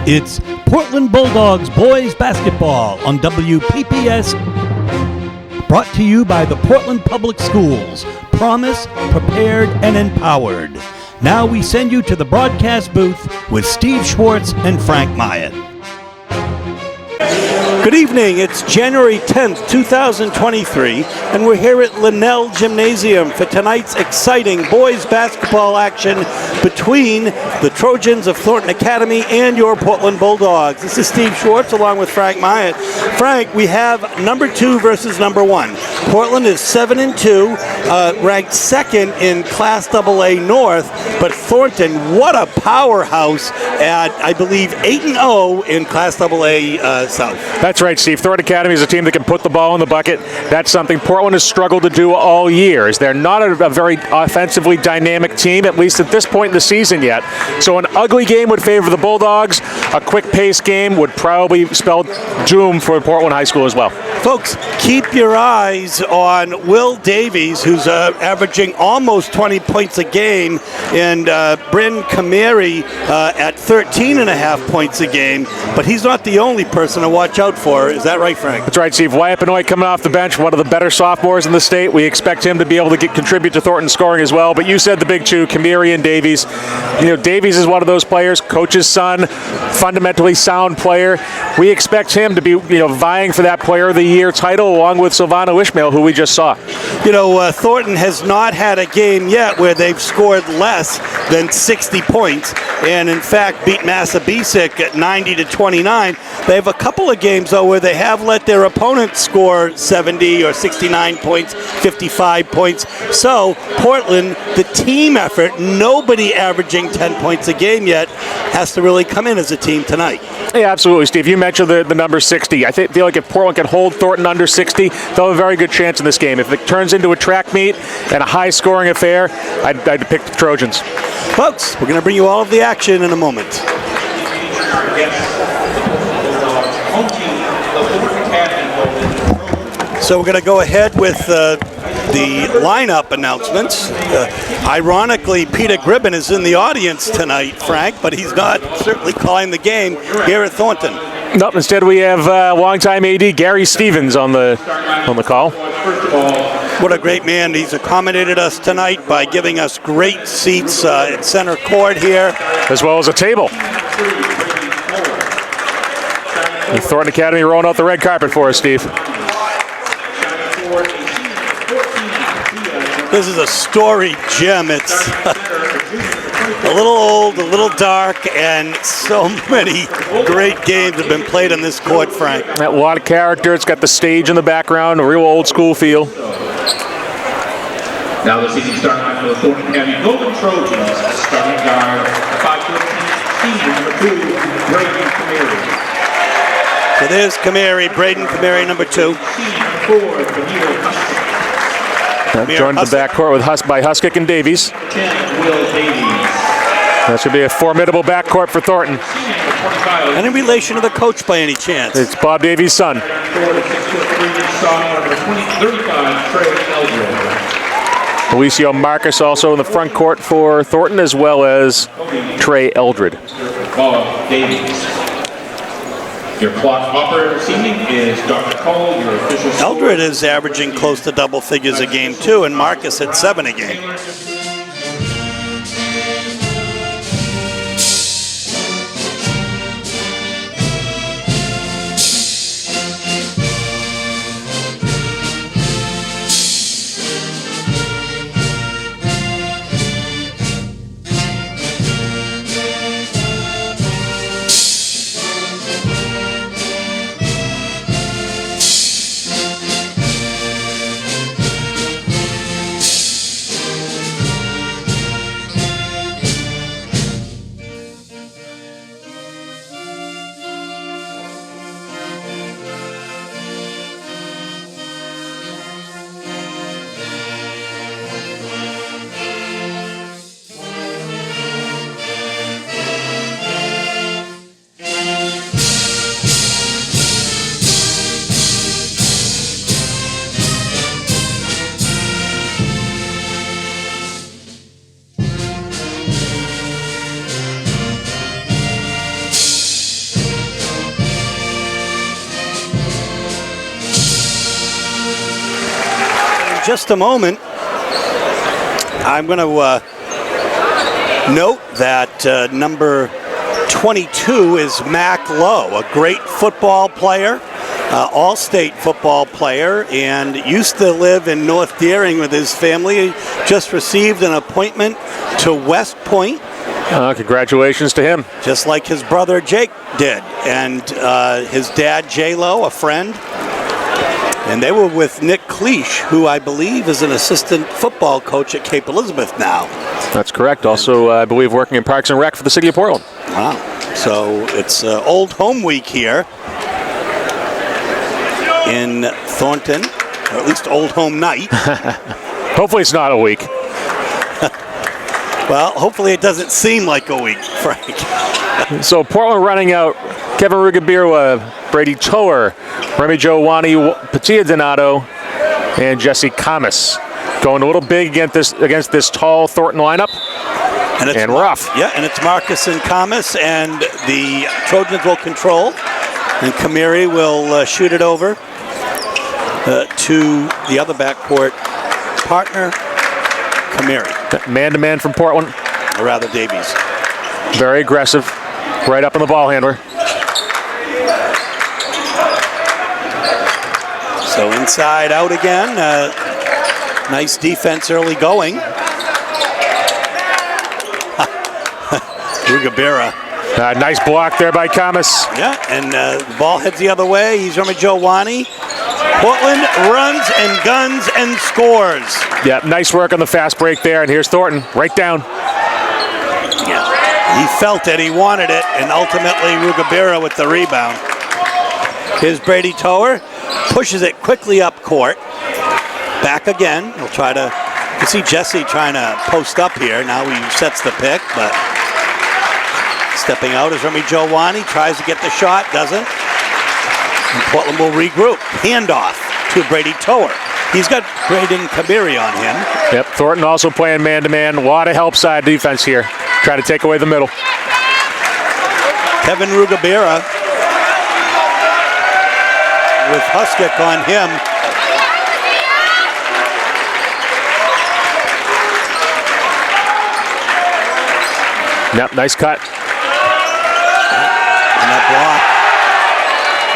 It's Portland Bulldogs boys basketball on WPPS, brought to you by the Portland Public Schools. Promise, prepared, and empowered. Now we send you to the broadcast booth with Steve Schwartz and Frank Myatt. Good evening. It's January 10th, 2023, and we're here at Linnell Gymnasium for tonight's exciting boys basketball action between the Trojans of Thornton Academy and your Portland Bulldogs. This is Steve Schwartz along with Frank Myatt. Frank, we have number 2 versus number 1. Portland is 7-2, ranked second in Class AA North, but Thornton, what a powerhouse at, I believe, 8-0 in Class AA South. That's right, Steve. Thornton Academy is a team that can put the ball in the bucket. That's something Portland has struggled to do all year. They're not a very offensively dynamic team, at least at this point in the season yet. So an ugly game would favor the Bulldogs. A quick-paced game would probably spell doom for Portland High School as well. Folks, keep your eyes on Will Davies, who's averaging almost 20 points a game, and Bryn Kameri at 13.5 points a game. But he's not the only person to watch out for. Is that right, Frank? That's right, Steve. Wyatt Benoit coming off the bench, one of the better sophomores in the state. We expect him to be able to contribute to Thornton's scoring as well. But you said the big two, Kameri and Davies. You know, Davies is one of those players, coach's son, fundamentally sound player. We expect him to be, vying for that Player of the Year title along with Silvano Ishmael, who we just saw. Thornton has not had a game yet where they've scored less than 60 points, and in fact beat Massabesic at 90-29. They have a couple of games, though, where they have let their opponents score 70 or 69 points, 55 points. So Portland, the team effort, nobody averaging 10 points a game yet, has to really come in as a team tonight. Yeah, absolutely, Steve. You mentioned the number 60. I feel like if Portland can hold Thornton under 60, they'll have a very good chance in this game. If it turns into a track meet and a high-scoring affair, I'd pick the Trojans. Folks, we're going to bring you all of the action in a moment. So we're going to go ahead with the lineup announcements. Ironically, Peter Gribben is in the audience tonight, Frank, but he's not certainly calling the game here at Thornton. Nope, instead we have longtime AD Gary Stevens on the call. What a great man. He's accommodated us tonight by giving us great seats at center court here. As well as a table. The Thornton Academy rolling out the red carpet for us, Steve. This is a storied gym. It's a little old, a little dark, and so many great games have been played on this court, Frank. A lot of character. It's got the stage in the background, a real old school feel. Now the season starting line for the Thornton Academy Golden Trojans. Starting guard, 5'15", senior number 2, Braden Kameri. So there's Kameri, Braden Kameri, number 2. Joined the backcourt with Huskick and Davies. That should be a formidable backcourt for Thornton. Any relation to the coach by any chance? It's Bob Davies' son. Alicio Marcus also in the front court for Thornton, as well as Trey Eldred. Bob Davies. Your clock operator this evening is Dr. Cole, your official. Eldred is averaging close to double figures a game too, and Marcus at 7 a game. just a moment, I'm going to note that number 22 is Mac Lowe, a great football player, all-state football player, and used to live in North Deering with his family. Just received an appointment to West Point. Congratulations to him. Just like his brother Jake did, and his dad J-Lo, a friend. And they were with Nick Cleach, who I believe is an assistant football coach at Cape Elizabeth now. That's correct. Also, I believe working in Parks and Rec for the city of Portland. Wow. So it's Old Home Week here in Thornton, or at least Old Home Night. Hopefully it's not a week. Well, hopefully it doesn't seem like a week, Frank. So Portland running out Kevin Rugabirwa, Brady Tower, Remy Giovanni, Patia Donato, and Jesse Kamas. Going a little big against this tall Thornton lineup. And rough. Yeah, and it's Marcus and Kamas, and the Trojans will control. And Kamiri will shoot it over to the other backcourt partner, Kamiri. Man-to-man from Portland. Or rather, Davies. Very aggressive. Right up on the ball handler. So inside out again. Nice defense early going. Rugabira. Nice block there by Kamas. Yeah, and the ball heads the other way. He's Remy Giovanni. Portland runs and guns and scores. Yeah, nice work on the fast break there. And here's Thornton, right down. Yeah, he felt it, he wanted it, and ultimately Rugabira with the rebound. Here's Brady Tower, pushes it quickly up court. Back again, he'll try to, you can see Jesse trying to post up here. Now he sets the pick, but stepping out is Remy Giovanni, tries to get the shot, doesn't. And Portland will regroup. Handoff to Brady Tower. He's got Braden Kamiri on him. Yep, Thornton also playing man-to-man. A lot of help side defense here. Try to take away the middle. Kevin Rugabira with Huskick on him. Yep, nice cut. And that block.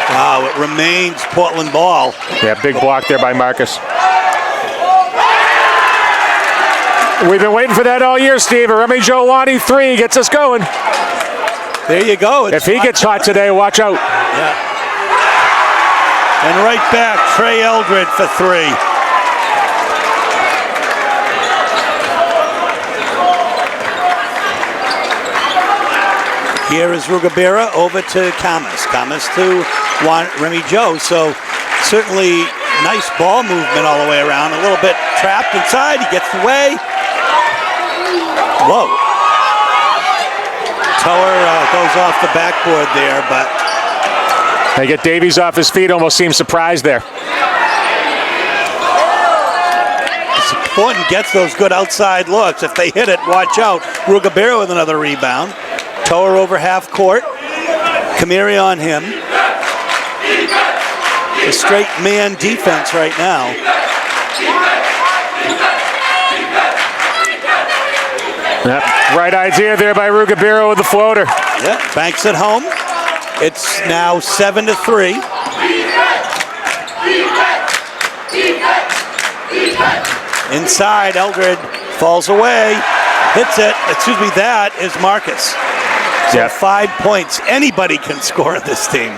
Wow, it remains Portland ball. Yeah, big block there by Marcus. We've been waiting for that all year, Steve. Remy Giovanni 3 gets us going. There you go. If he gets hot today, watch out. Yeah. And right back, Trey Eldred for 3. Here is Rugabira over to Kamas. Kamas to Remy Joe. So certainly nice ball movement all the way around. A little bit trapped inside. He gets away. Whoa. Tower goes off the backboard there, but They get Davies off his feet. Almost seems surprised there. Thornton gets those good outside looks. If they hit it, watch out. Rugabira with another rebound. Tower over half court. Kamiri on him. A straight man defense right now. Yep. Right idea there by Rugabira with the floater. Yeah, Banks at home. It's now 7-3. Inside, Eldred falls away, hits it. Excuse me, that is Marcus. So Yeah. 5 points. Anybody can score in this team.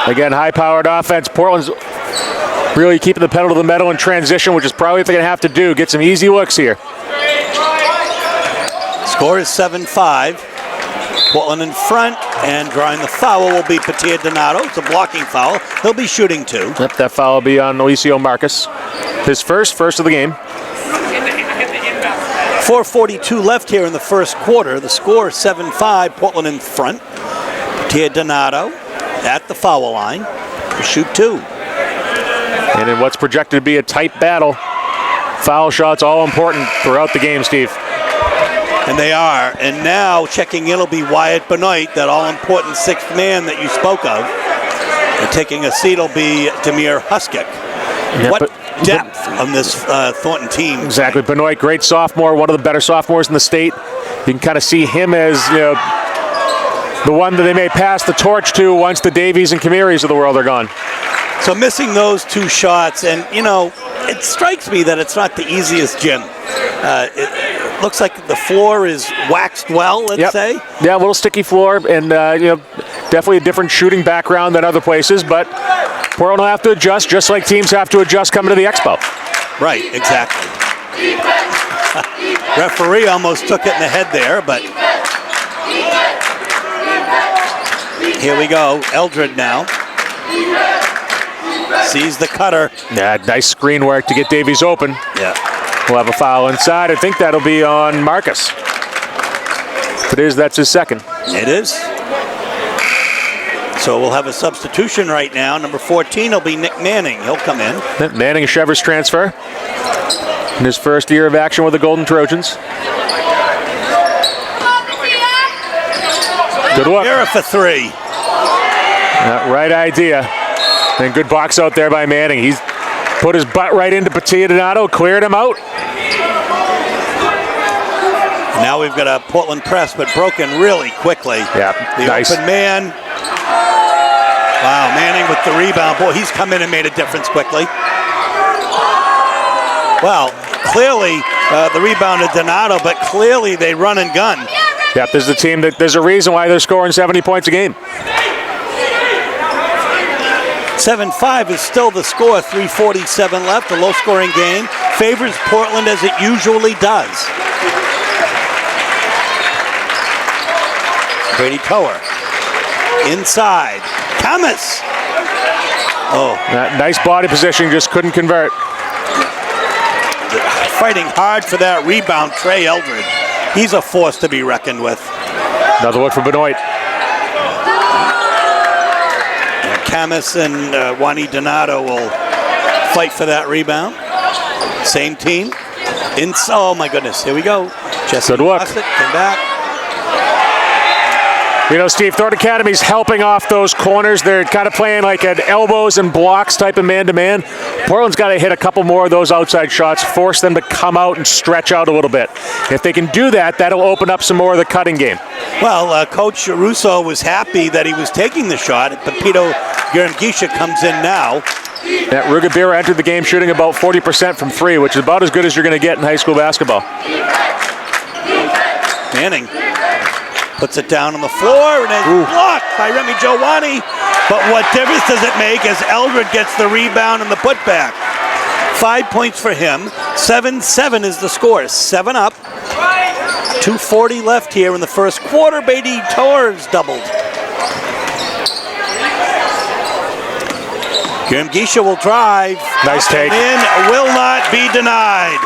Again, high-powered offense. Portland's really keeping the pedal to the metal in transition, which is probably what they're going to have to do. Get some easy looks here. Score is 7-5. Portland in front, and drawing the foul will be Patia Donato. It's a blocking foul. He'll be shooting 2. Yep, that foul will be on Alicio Marcus. His first of the game. 4:42 left here in the first quarter. The score 7-5. Portland in front. Patia Donato at the foul line. Will shoot 2. And in what's projected to be a tight battle, foul shots all important throughout the game, Steve. And they are. And now checking in will be Wyatt Benoit, that all-important sixth man that you spoke of. And taking a seat will be Demir Huskick. Yep, depth on this Thornton team. Exactly. Benoit, great sophomore, one of the better sophomores in the state. You can kind of see him as, the one that they may pass the torch to once the Davies and Camiris of the world are gone. So missing those 2 shots, and it strikes me that it's not the easiest gym. It looks like the floor is waxed well, let's say. Yeah, a little sticky floor, and definitely a different shooting background than other places, but Portland will have to adjust, just like teams have to adjust coming to the Expo. Right, exactly. Referee almost took it in the head there, but here we go. Eldred now sees the cutter. Yeah, nice screen work to get Davies open. Yeah. We'll have a foul inside. I think that'll be on Marcus. If it is, that's his second. It is. So we'll have a substitution right now. Number 14 will be Nick Manning. He'll come in. Manning, a Chevers transfer in his first year of action with the Golden Trojans. Good look. Here for 3. Right idea. And good box out there by Manning. He's put his butt right into Petit Donato, cleared him out. Now we've got a Portland press, but broken really quickly. Yeah, the nice. Open man. Wow, Manning with the rebound. Boy, he's come in and made a difference quickly. Well, clearly the rebound to Donato, but clearly they run and gun. Yep, this is a team there's a reason why they're scoring 70 points a game. 7-5 is still the score. 3:47 left. A low-scoring game. Favors Portland as it usually does. Brady Tower. Inside. Thomas. Oh. Nice body position, just couldn't convert. Fighting hard for that rebound, Trey Eldred. He's a force to be reckoned with. Another look for Benoit. Camus and Juani Donato will fight for that rebound. Same team. Oh my goodness, here we go. Jesse Good look. Came back. Steve, Thornton Academy's helping off those corners. They're kind of playing like an elbows and blocks type of man-to-man. Portland's got to hit a couple more of those outside shots, force them to come out and stretch out a little bit. If they can do that, that'll open up some more of the cutting game. Well, Coach Russo was happy that he was taking the shot. Pepito Guermgisha comes in now. That Rugabira entered the game shooting about 40% from 3, which is about as good as you're going to get in high school basketball. Manning puts it down on the floor, and it's blocked by Remy Giovanni. But what difference does it make as Eldred gets the rebound and the putback? 5 points for him. 7-7 is the score. 7 up. 2:40 left here in the first quarter. Beatty Torres doubled. Guermgisha will drive. Nice take. In will not be denied.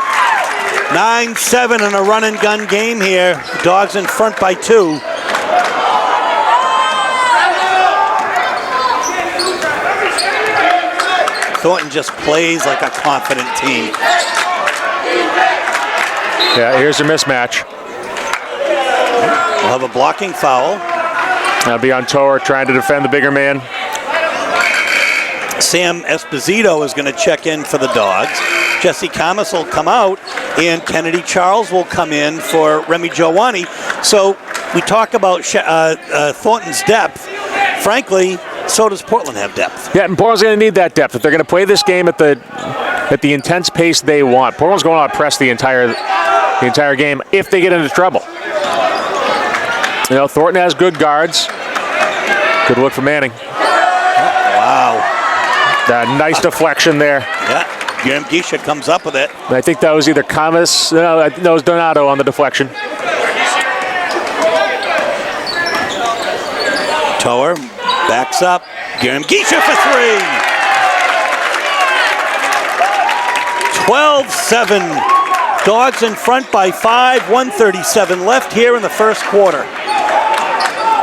9-7 in a run and gun game here. Dogs in front by 2. Thornton just plays like a confident team. Yeah, here's your mismatch. We'll have a blocking foul. That'll be on Toer trying to defend the bigger man. Sam Esposito is going to check in for the Dogs. Jesse Camus will come out, and Kennedy Charles will come in for Remy Giovanni. So we talk about Thornton's depth. Frankly, so does Portland have depth. Yeah, and Portland's going to need that depth if they're going to play this game at the intense pace they want. Portland's going to press the entire game if they get into trouble. Thornton has good guards. Good look for Manning. Wow. Nice deflection there. Yeah, Guermgisha comes up with it. And I think that was either Camus, no, it was Donato on the deflection. Toer backs up. Guermgisha for 3. 12-7. Dogs in front by 5. 1:37 left here in the first quarter.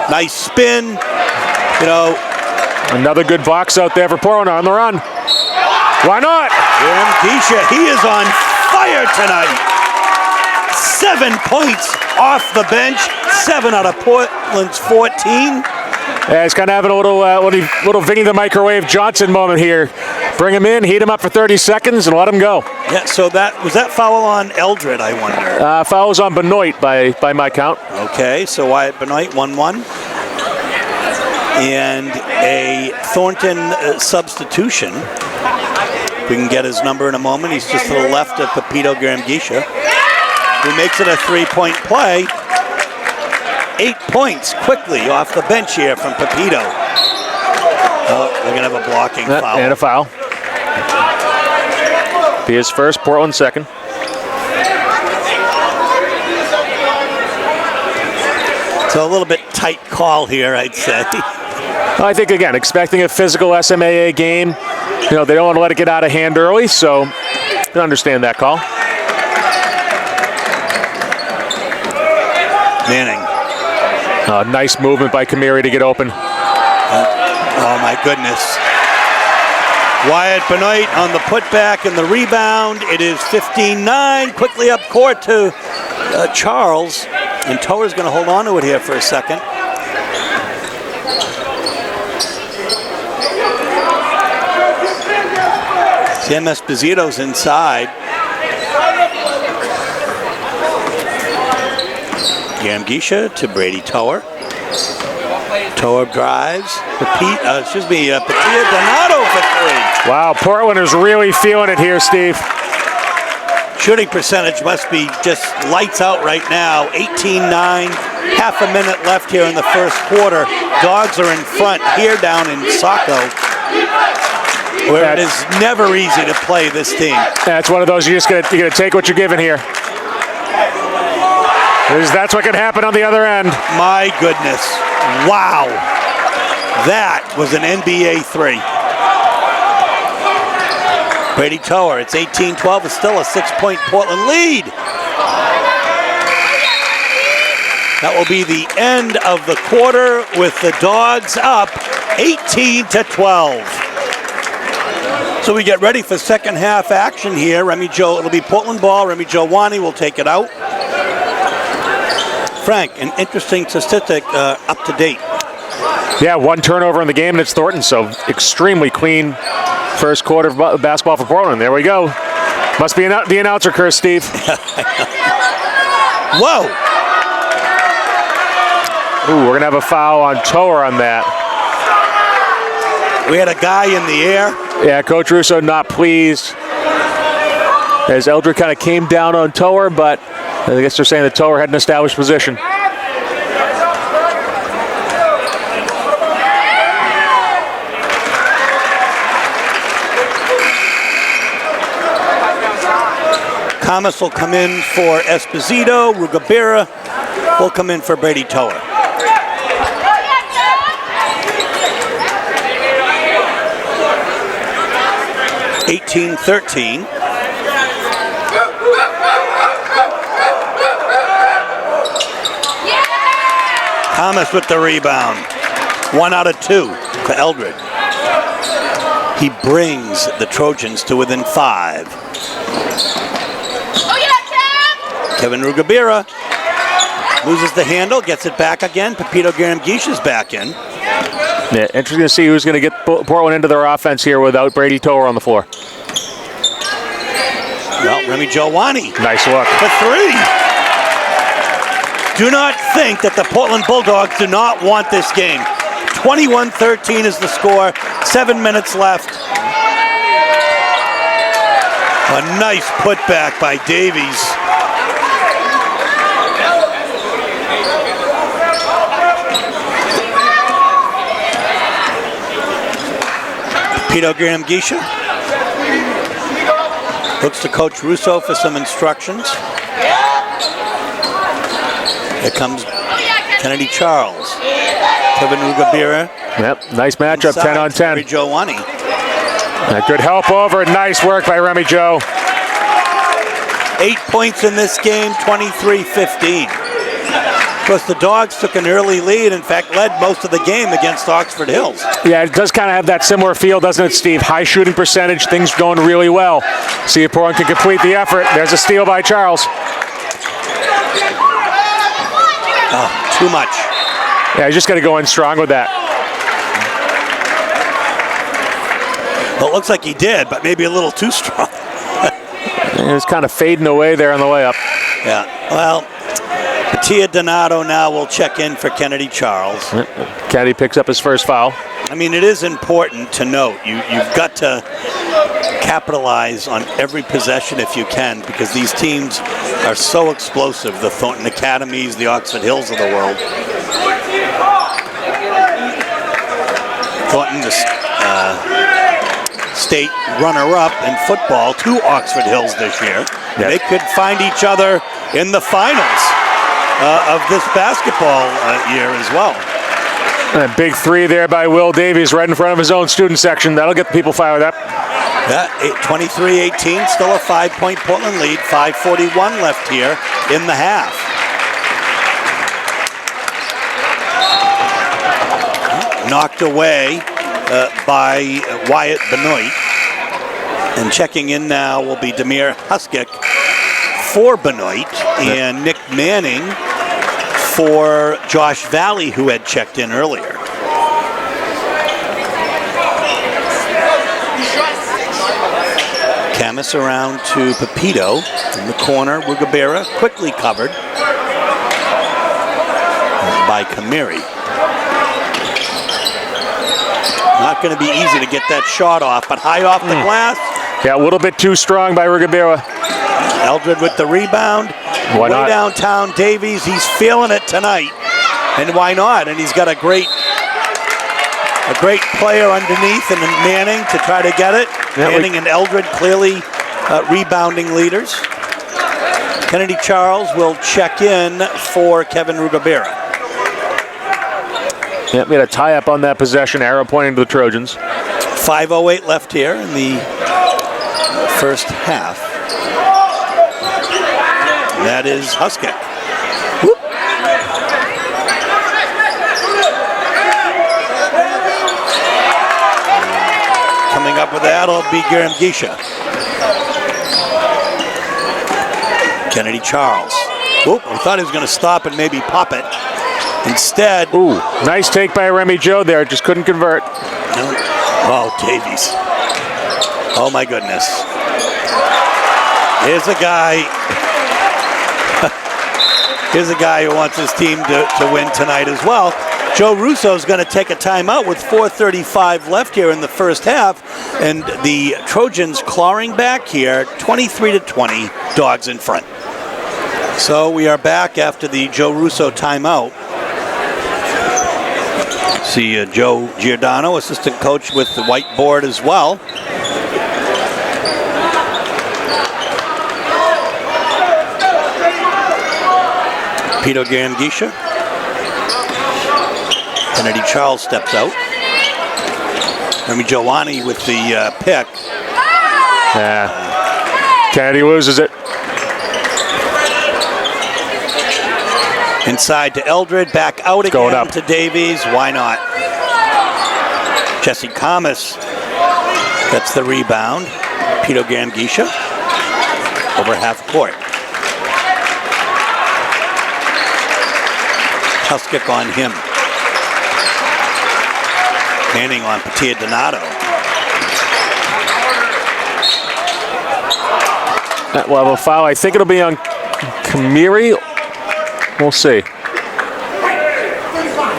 Nice spin. Another good box out there for Portland on the run. Why not? Guermgisha, he is on fire tonight. 7 points off the bench. 7 out of Portland's 14. Yeah, he's kind of having a little Vinny the Microwave Johnson moment here. Bring him in, heat him up for 30 seconds, and let him go. Yeah, so was that foul on Eldred, I wonder? Foul was on Benoit by my count. Okay, so Wyatt Benoit, 1-1. And a Thornton substitution. We can get his number in a moment. He's just to the left of Pepito Garamgisha, who makes it a 3-point play. 8 points quickly off the bench here from Pepito. Oh, they're going to have a blocking foul. And a foul. Pia's first, Portland second. So a little bit tight call here, I'd say. I think, again, expecting a physical SMAA game, they don't want to let it get out of hand early, so I can understand that call. Manning. Nice movement by Kamiri to get open. Oh, my goodness. Wyatt Benoit on the putback and the rebound. It is 15-9. Quickly up court to Charles. And Toer's going to hold on to it here for a second. Sam Esposito's inside. Garamgisha to Brady Toer. Toer drives. Petilla Donato for three. Wow, Portland is really feeling it here, Steve. Shooting percentage must be just lights out right now. 18-9. Half a minute left here in the first quarter. Dogs are in front here down in Saco, where it is never easy to play this team. That's one of those you're gonna take what you're given here. That's what can happen on the other end. My goodness. Wow. That was an NBA three. Brady Toer, it's 18-12. It's still a 6-point Portland lead. That will be the end of the quarter with the Dogs up 18-12. So we get ready for second half action here. It'll be Portland ball. Remy Jowani will take it out. Frank, an interesting statistic up to date. Yeah, one turnover in the game, and it's Thornton, so extremely clean first quarter of basketball for Portland. There we go. Must be the announcer curse, Steve. Whoa. Ooh, we're going to have a foul on Toer on that. We had a guy in the air. Yeah, Coach Russo not pleased, as Eldred kind of came down on Toer, but I guess they're saying that Toer had an established position. Thomas will come in for Esposito. Rugabira will come in for Brady Toer. (18-13). Thomas with the rebound. 1 out of 2 for Eldred. He brings the Trojans to within 5. Kevin Rugabira loses the handle, gets it back again. Pepito Garamgisha's back in. Yeah, interesting to see who's going to get Portland into their offense here without Brady Toer on the floor. Well, Remy Jowani. Nice look. For 3. Do not think that the Portland Bulldogs do not want this game. 21-13 is the score. 7 minutes left. A nice putback by Davies. Pepito Garamgisha looks to Coach Russo for some instructions. Here comes Kennedy Charles. Kevin Rugabira. Yep, nice matchup, 10 on 10. Remy Jowani. Good help over. Nice work by Remy Joe. 8 points in this game, 23-15. Of course, the Dogs took an early lead, in fact, led most of the game against Oxford Hills. Yeah, it does kind of have that similar feel, doesn't it, Steve? High shooting percentage, things going really well. See if Portland can complete the effort. There's a steal by Charles. Oh, too much. Yeah, you just got to go in strong with that. Well, it looks like he did, but maybe a little too strong. It was kind of fading away there on the way up. Yeah, well, Patia Donato now will check in for Kennedy Charles. Kennedy picks up his first foul. I mean, it is important to note, you've got to capitalize on every possession if you can, because these teams are so explosive, the Thornton Academies, the Oxford Hills of the world. Thornton, the state runner-up in football to Oxford Hills this year. Yep. They could find each other in the finals of this basketball year as well. And a big three there by Will Davies right in front of his own student section. That'll get the people fired up. Yeah, 23-18, still a 5-point Portland lead. 5:41 left here in the half. Knocked away by Wyatt Benoit. And checking in now will be Demir Huskick for Benoit and Nick Manning for Josh Valley, who had checked in earlier. Camus around to Pepito in the corner. Rugabera quickly covered by Kamiri. Not going to be easy to get that shot off, but high off the glass. Yeah, a little bit too strong by Rugabera. Eldred with the rebound. Why not? Way downtown, Davies, he's feeling it tonight. And why not? And he's got a great player underneath and Manning to try to get it. Yeah, Manning and Eldred clearly rebounding leaders. Kennedy Charles will check in for Kevin Rugabera. Yeah, we had a tie-up on that possession, arrow pointing to the Trojans. 5:08 left here in the first half. That is Huskick. Whoop. Coming up with that will be Graham Gisha. Kennedy Charles. Whoop, I thought he was going to stop and maybe pop it. Instead. Ooh, nice take by Remy Joe there, just couldn't convert. Oh, Davies. Oh my goodness. Here's a guy. Here's a guy who wants his team to win tonight as well. Joe Russo's going to take a timeout with 4:35 left here in the first half. And the Trojans clawing back here, 23-20, Dogs in front. So we are back after the Joe Russo timeout. See Joe Giordano, assistant coach with the whiteboard as well. Pito Gamgisha. Kennedy Charles steps out. Remy Giovanni with the pick. Yeah. Kennedy loses it. Inside to Eldred, back out again going up to Davies. Why not? Jesse Camus gets the rebound. Pito Gamgisha over half court. Huskick on him. Manning on Patia Donato. That will have a foul. I think it'll be on Kamiri. We'll see.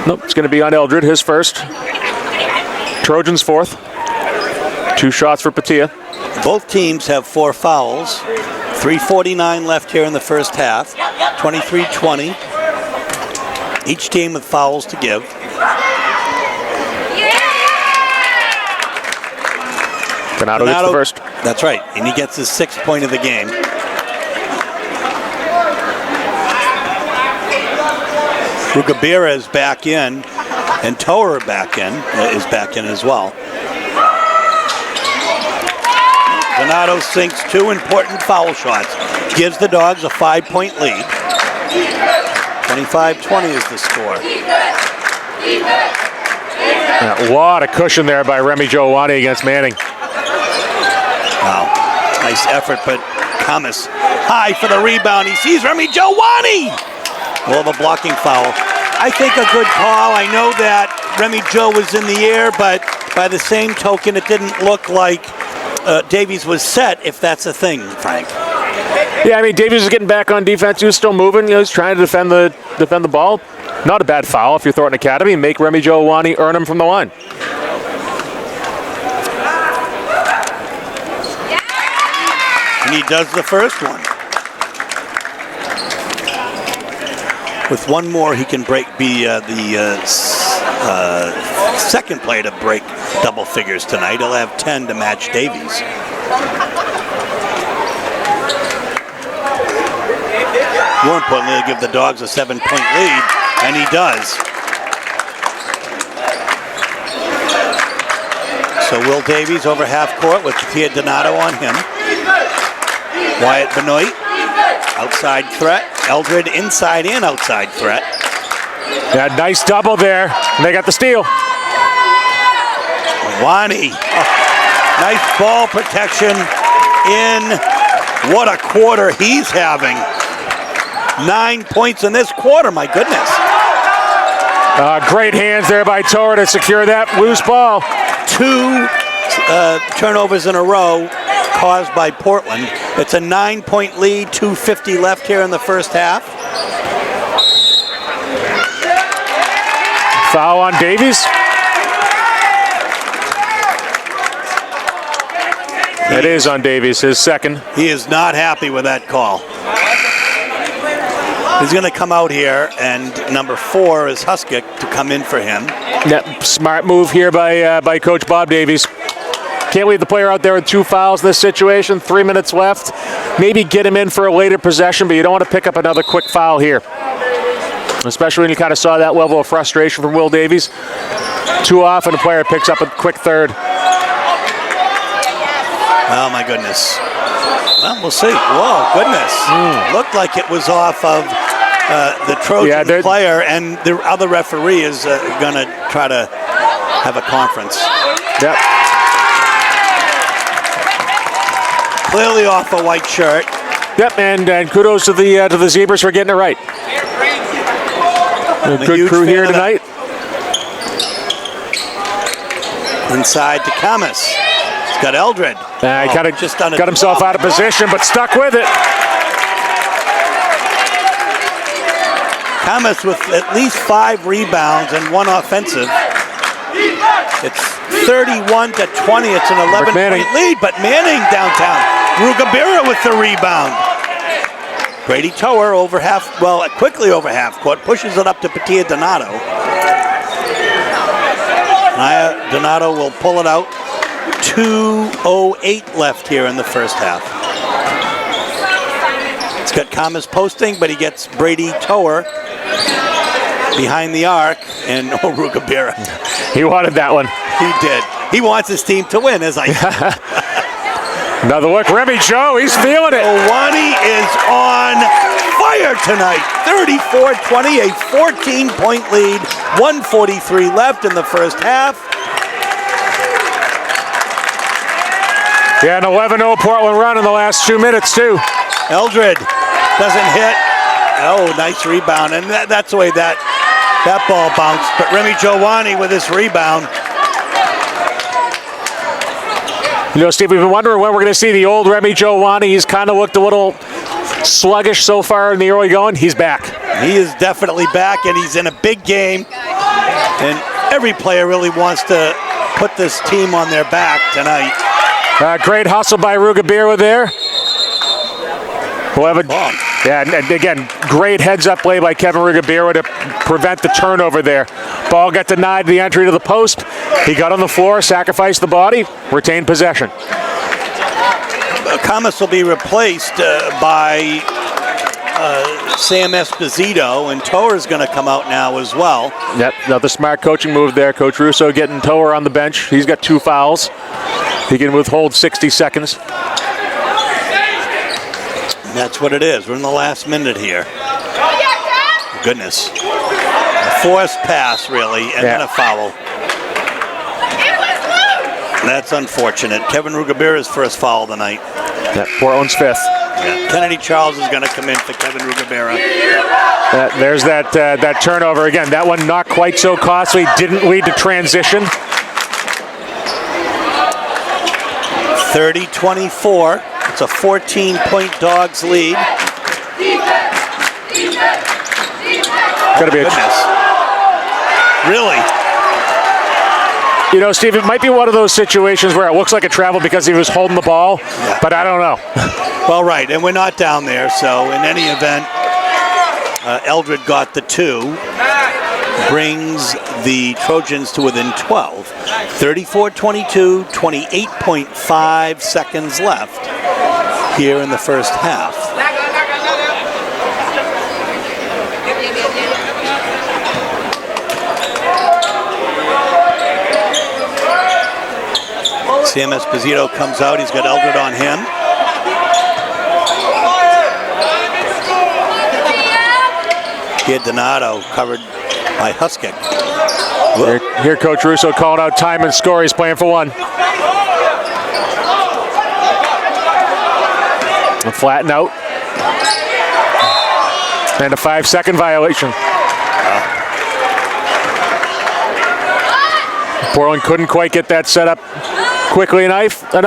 Nope, it's going to be on Eldred, his first. Trojans fourth. 2 shots for Patia. Both teams have 4 fouls. 3:49 left here in the first half. 23-20. Each team with fouls to give. Donato gets the first. That's right, and he gets his 6th point of the game. Rugabera is back in, and Tower is back in as well. Donato sinks 2 important foul shots. Gives the Dogs a 5-point lead. 25-20 is the score. Yeah, a lot of cushion there by Remy Giovanni against Manning. Wow, nice effort, but Camus high for the rebound. He sees Remy Giovanni. We'll have a blocking foul I think a good call. I know that Remy Joe was in the air, but by the same token, it didn't look like Davies was set, if that's a thing, Frank. Yeah, I mean, Davies was getting back on defense. He was still moving. You know, he's trying to defend the ball. Not a bad foul if you're Thornton Academy. Make Remy Joe Awani earn him from the line. And he does the first one. With one more, he can be the second player to break double figures tonight. He'll have 10 to match Davies. More importantly, he'll give the Dogs a 7-point lead, and he does. So Will Davies over half court with Tia Donato on him. Wyatt Benoit, outside threat. Eldred inside and outside threat. Yeah, nice double there. And they got the steal. Wani, nice ball protection in. What a quarter he's having. 9 points in this quarter, my goodness. Great hands there by Torre to secure that loose ball. 2 turnovers in a row caused by Portland. It's a 9-point lead, 2:50 left here in the first half. Foul on Davies. It is on Davies, his second. He is not happy with that call. He's going to come out here, and number 4 is Huskick to come in for him. Yep, smart move here by Coach Bob Davies. Can't leave the player out there with 2 fouls in this situation. 3 minutes left. Maybe get him in for a later possession, but you don't want to pick up another quick foul here. Especially when you kind of saw that level of frustration from Will Davies. Too often a player picks up a quick third. Oh, my goodness. Well, we'll see. Whoa, goodness. Looked like it was off of the Trojan player, and the other referee is going to try to have a conference. Yep. Clearly off a white shirt. Yep, and kudos to the Zebras for getting it right. A good crew here tonight. Inside to Camus. He's got Eldred. He kind of just got himself out of position, but stuck with it. Camus with at least 5 rebounds and 1 offensive. It's 31-20. It's an 11-point lead, but Manning downtown. Rugabira with the rebound. Brady Tower over half, well, quickly over half court, pushes it up to Patia Donato. Naya Donato will pull it out. 2:08 left here in the first half. It's got Camus posting, but he gets Brady Tower behind the arc, and Rugabira. He wanted that one. He did. He wants his team to win, as I said. Another look. Remy Joe, he's feeling it. Owani is on fire tonight. 34-20, a 14-point lead. 1:43 left in the first half. Yeah, an 11-0 Portland run in the last 2 minutes, too. Eldred doesn't hit. Oh, nice rebound. And that's the way that ball bounced. But Remy Joe with his rebound. You know, Steve, we've been wondering when we're going to see the old Remy Joe Awani. He's kind of looked a little sluggish so far in the early going. He's back. He is definitely back, and he's in a big game. And every player really wants to put this team on their back tonight. Great hustle by Rugabira there. We'll have and again, great heads-up play by Kevin Rugabira to prevent the turnover there. Ball got denied the entry to the post. He got on the floor, sacrificed the body, retained possession. Camus will be replaced by Sam Esposito, and Toer's going to come out now as well. Yep, another smart coaching move there. Coach Russo getting Toer on the bench. He's got 2 fouls. He can withhold 60 seconds. That's what it is. We're in the last minute here. Goodness. A forced pass, really, and then a foul. That's unfortunate. Kevin Rugabira's first foul tonight. That Portland's 5th. Yeah. Kennedy Charles is going to come in for Kevin Rugabera. There's that turnover again. That one not quite so costly. Didn't lead to transition. 30-24. It's a 14-point Dogs lead. Gotta be a Really? You know, Steve, it might be one of those situations where it looks like a travel because he was holding the ball, but I don't know. Well, right, and we're not down there, so in any event, Eldred got the 2, brings the Trojans to within 12. 34-22, 28.5 seconds left here in the first half. Sam Esposito comes out. He's got Eldred on him. Here Donato covered by Huskick. Here Coach Russo called out time and score. He's playing for 1. A flatten out. And a 5-second violation. Portland couldn't quite get that set up quickly enough, and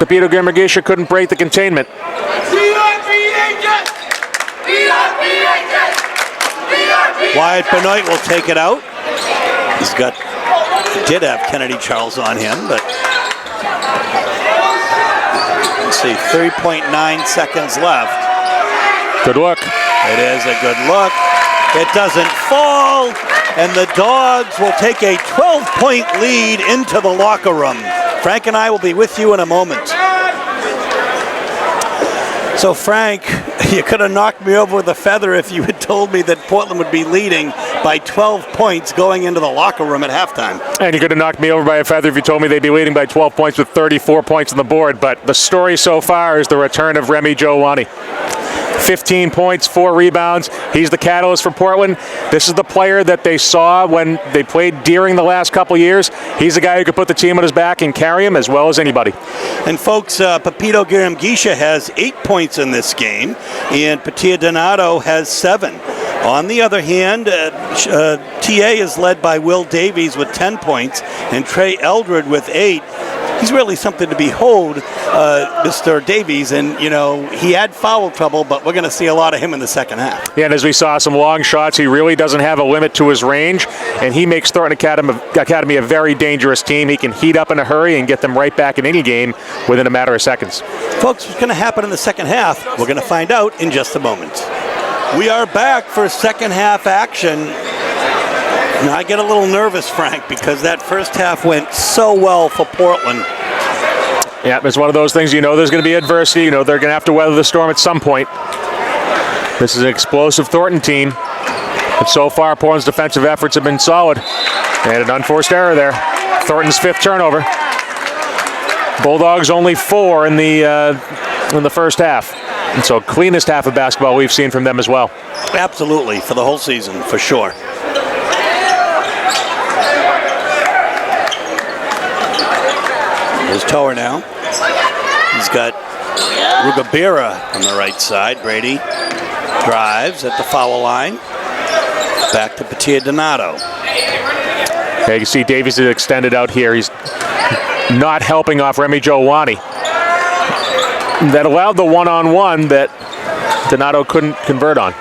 Pepito Grammagesha couldn't break the containment. Wyatt Benoit will take it out. He did have Kennedy Charles on him, but let's see, 3.9 seconds left. Good look. It is a good look. It doesn't fall, and the Dogs will take a 12-point lead into the locker room. Frank and I will be with you in a moment. So Frank, you could have knocked me over with a feather if you had told me that Portland would be leading by 12 points going into the locker room at halftime. And you could have knocked me over by a feather if you told me they'd be leading by 12 points with 34 points on the board. But the story so far is the return of Remy Jowani. 15 points, 4 rebounds. He's the catalyst for Portland. This is the player that they saw when they played during the last couple years. He's the guy who could put the team on his back and carry him as well as anybody. And folks, Pepito Grammagesha has 8 points in this game, and Patia Donato has 7. On the other hand, TA is led by Will Davies with 10 points, and Trey Eldred with 8. He's really something to behold, Mr. Davies, and you know he had foul trouble, but we're going to see a lot of him in the second half. Yeah, and as we saw some long shots, he really doesn't have a limit to his range, and he makes Thornton Academy a very dangerous team. He can heat up in a hurry and get them right back in any game within a matter of seconds. Folks, what's going to happen in the second half? We're going to find out in just a moment. We are back for second half action. Now, I get a little nervous, Frank, because that first half went so well for Portland. Yeah, it's one of those things, you know there's going to be adversity. You know they're going to have to weather the storm at some point. This is an explosive Thornton team. But so far, Portland's defensive efforts have been solid. They had an unforced error there. Thornton's 5th turnover. Bulldogs only 4 in the first half. And so cleanest half of basketball we've seen from them as well. Absolutely, for the whole season, for sure. Here's Tower now. He's got Rugabera on the right side. Brady drives at the foul line. Back to Patia Donato. Yeah, you can see Davies is extended out here. He's not helping off Remy Jowani. That allowed the one-on-one that Donato couldn't convert on.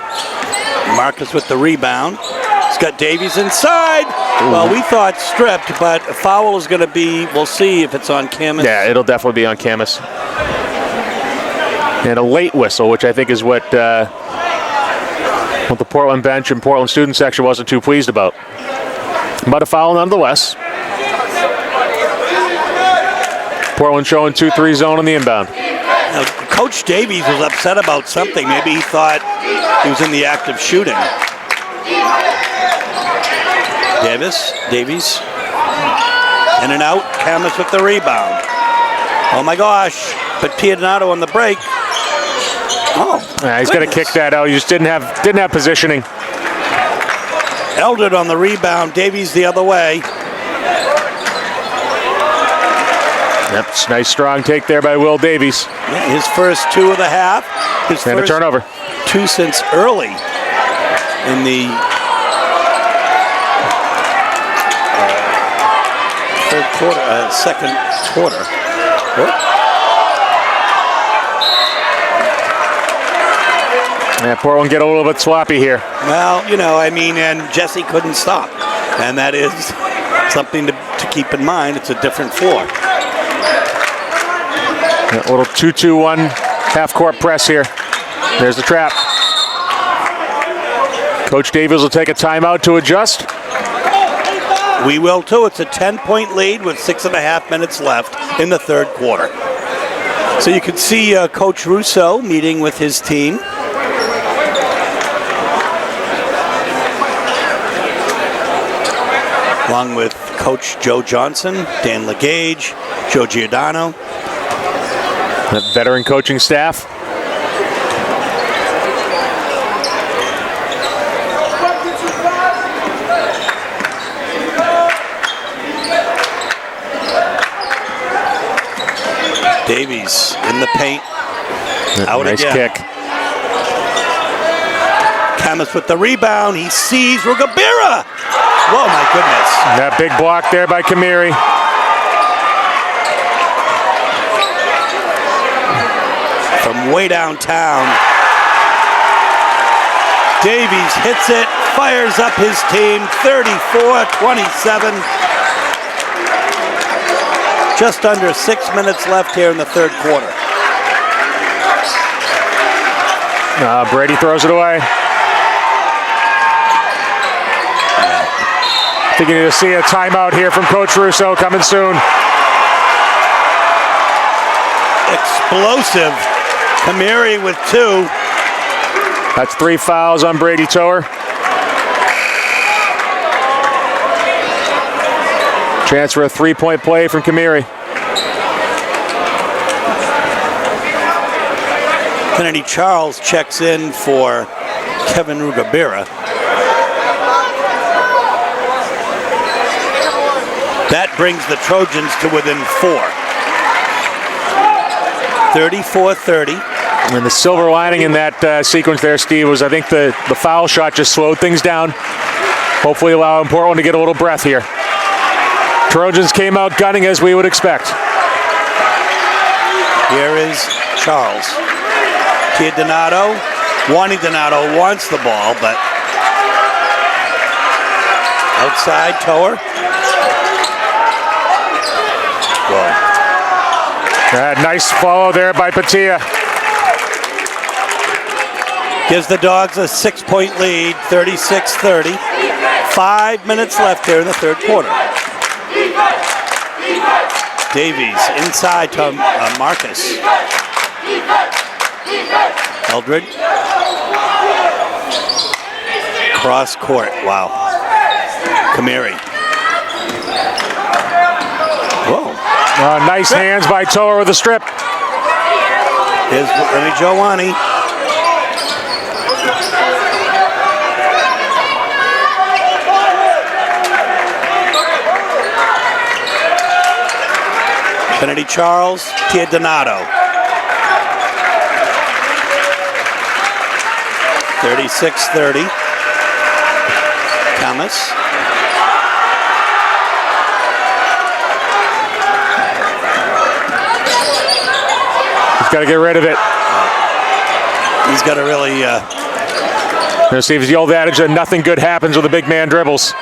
Marcus with the rebound. He's got Davies inside. Ooh. Well, we thought stripped, but a foul is going to be, we'll see if it's on Camus. Yeah, it'll definitely be on Camus. And a late whistle, which I think is what the Portland bench and Portland student section wasn't too pleased about. But a foul nonetheless. Portland showing 2-3 zone on the inbound. Now, Coach Davies was upset about something. Maybe he thought he was in the act of shooting. Davies, in and out. Camus with the rebound. Oh my gosh! But Donato on the break. Oh, yeah, he's got to kick that out. He just didn't have positioning. Eldred on the rebound. Davies the other way. Yep, nice strong take there by Will Davies. Yeah, his first 2 of the half. His And first a turnover. 2 since early in the second quarter. Yeah, Portland get a little bit sloppy here. Well, and Jesse couldn't stop. And that is something to keep in mind. It's a different floor. A little 2-2-1 half-court press here. There's the trap. Coach Davies will take a timeout to adjust. We will too. It's a 10-point lead with 6.5 minutes left in the third quarter. So you can see Coach Russo meeting with his team. Along with Coach Joe Johnson, Dan Legage, Joe Giordano. The veteran coaching staff. Davies in the paint. Out nice again. kick. Camus with the rebound. He sees Rugabira. Whoa, my goodness. That big block there by Kamiri. From way downtown. Davies hits it, fires up his team, 34-27. Just under 6 minutes left here in the third quarter. Brady throws it away. Thinking to see a timeout here from Coach Russo coming soon. Explosive. Kamiri with 2. That's 3 fouls on Brady Tower. Chance for a 3-point play from Kamiri. Kennedy Charles checks in for Kevin Rugabira. That brings the Trojans to within 4. 34-30. And the silver lining in that sequence there, Steve, was I think the foul shot just slowed things down. Hopefully allowing Portland to get a little breath here. Trojans came out gunning as we would expect. Here is Charles. Tia Donato. Juani Donato wants the ball, but outside Tower. Whoa. Nice follow there by Patia. Gives the Dogs a 6-point lead, 36-30. 5 minutes left here in the third quarter. Davies inside to Marcus. Eldred. Cross court, wow. Kamiri. Whoa. Nice hands by Tower with a strip. Here's Remy Giovanni. Kennedy Charles, Tia Donato. 36-30. Thomas. He's got to get rid of it. He's got to really... Steve's the old adage that nothing good happens when the big man dribbles.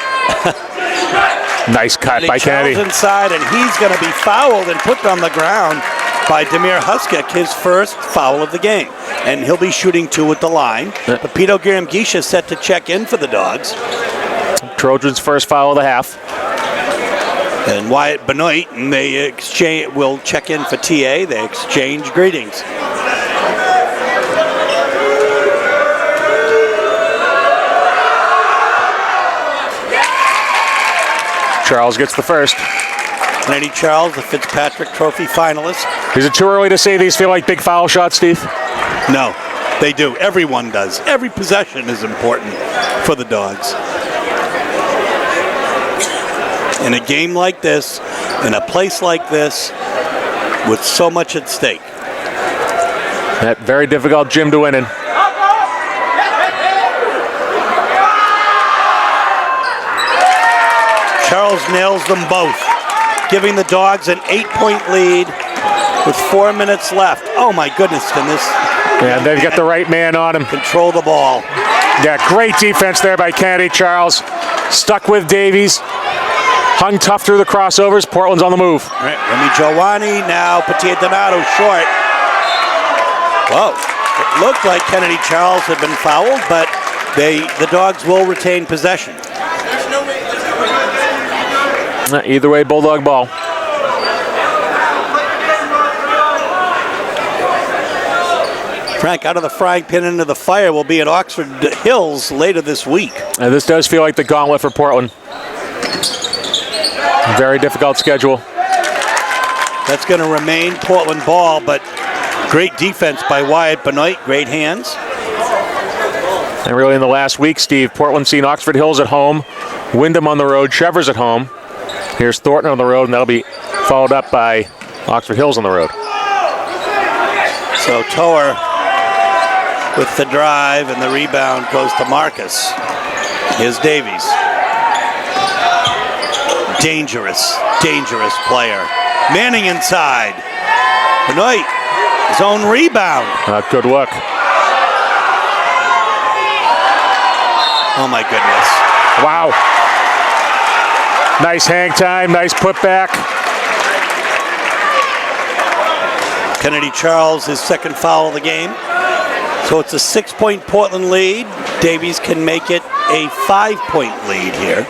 Nice cut by Kennedy. Inside, and he's going to be fouled and put on the ground by Demir Huskick, his first foul of the game. And he'll be shooting 2 at the line. But Pito Giramgisha set to check in for the Dogs. Trojans' first foul of the half. And Wyatt Benoit, and they will check in for TA. They exchange greetings. Charles gets the first. Kennedy Charles, the Fitzpatrick Trophy finalist. Is it too early to say these feel like big foul shots, Steve? No, they do. Everyone does. Every possession is important for the Dogs. In a game like this, in a place like this, with so much at stake. That very difficult gym to win in. Charles nails them both, giving the Dogs an 8-point lead with 4 minutes left. Oh my goodness, can this... Yeah, they've got the right man on him. Control the ball. Yeah, great defense there by Kennedy Charles. Stuck with Davies. Hung tough through the crossovers. Portland's on the move. All right, Remy Giovanni, now Patia Donato short. Whoa, it looked like Kennedy Charles had been fouled, but the Dogs will retain possession. Either way, Bulldog ball. Frank, out of the frying pan into the fire will be at Oxford Hills later this week. And this does feel like the gauntlet for Portland. Very difficult schedule. That's going to remain Portland ball, but great defense by Wyatt Benoit, great hands. And really in the last week, Steve, Portland's seen Oxford Hills at home, Wyndham on the road, Chever's at home. Here's Thornton on the road, and that'll be followed up by Oxford Hills on the road. So Toer with the drive, and the rebound goes to Marcus. Here's Davies. Dangerous, dangerous player. Manning inside. Benoit, his own rebound. Good look. Oh my goodness. Wow. Nice hang time, nice putback. Kennedy Charles, his second foul of the game. So it's a 6-point Portland lead. Davies can make it a 5-point lead here.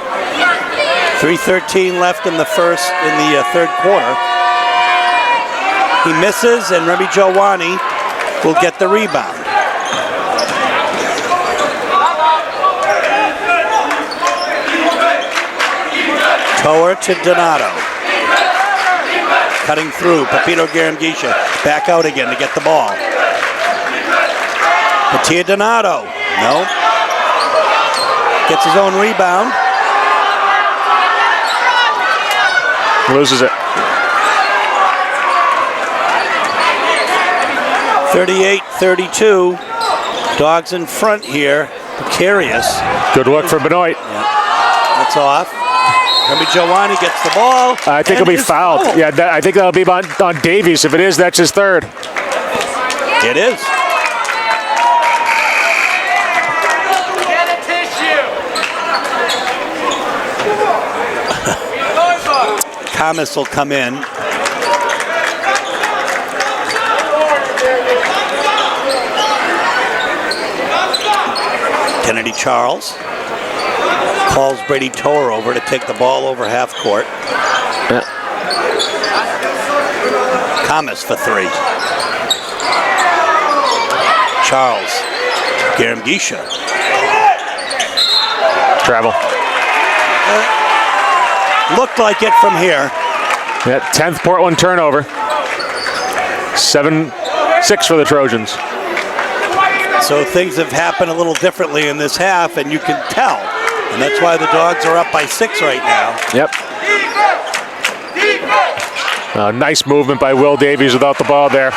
3:13 left in the third quarter. He misses, and Remy Giovanni will get the rebound. Toer to Donato. Cutting through, Pepito Garamgisha back out again to get the ball. Patia Donato, no. Gets his own rebound. Loses it. 38-32. Dogs in front here. Precarious. Good look for Benoit. Yeah. That's off. Remy Giovanni gets the ball. I think he'll be fouled. Foul. Yeah, I think that'll be on Davies. If it is, that's his third. It is. Get a tissue. Thomas will come in. Kennedy Charles calls Brady Toer over to take the ball over half court. Yeah. Thomas for three. Charles. Garamgisha. Travel. Looked like it from here. Yeah, 10th Portland turnover. 7-6 for the Trojans. So things have happened a little differently in this half, and you can tell. And that's why the Dogs are up by 6 right now. Yep. Nice movement by Will Davies without the ball there.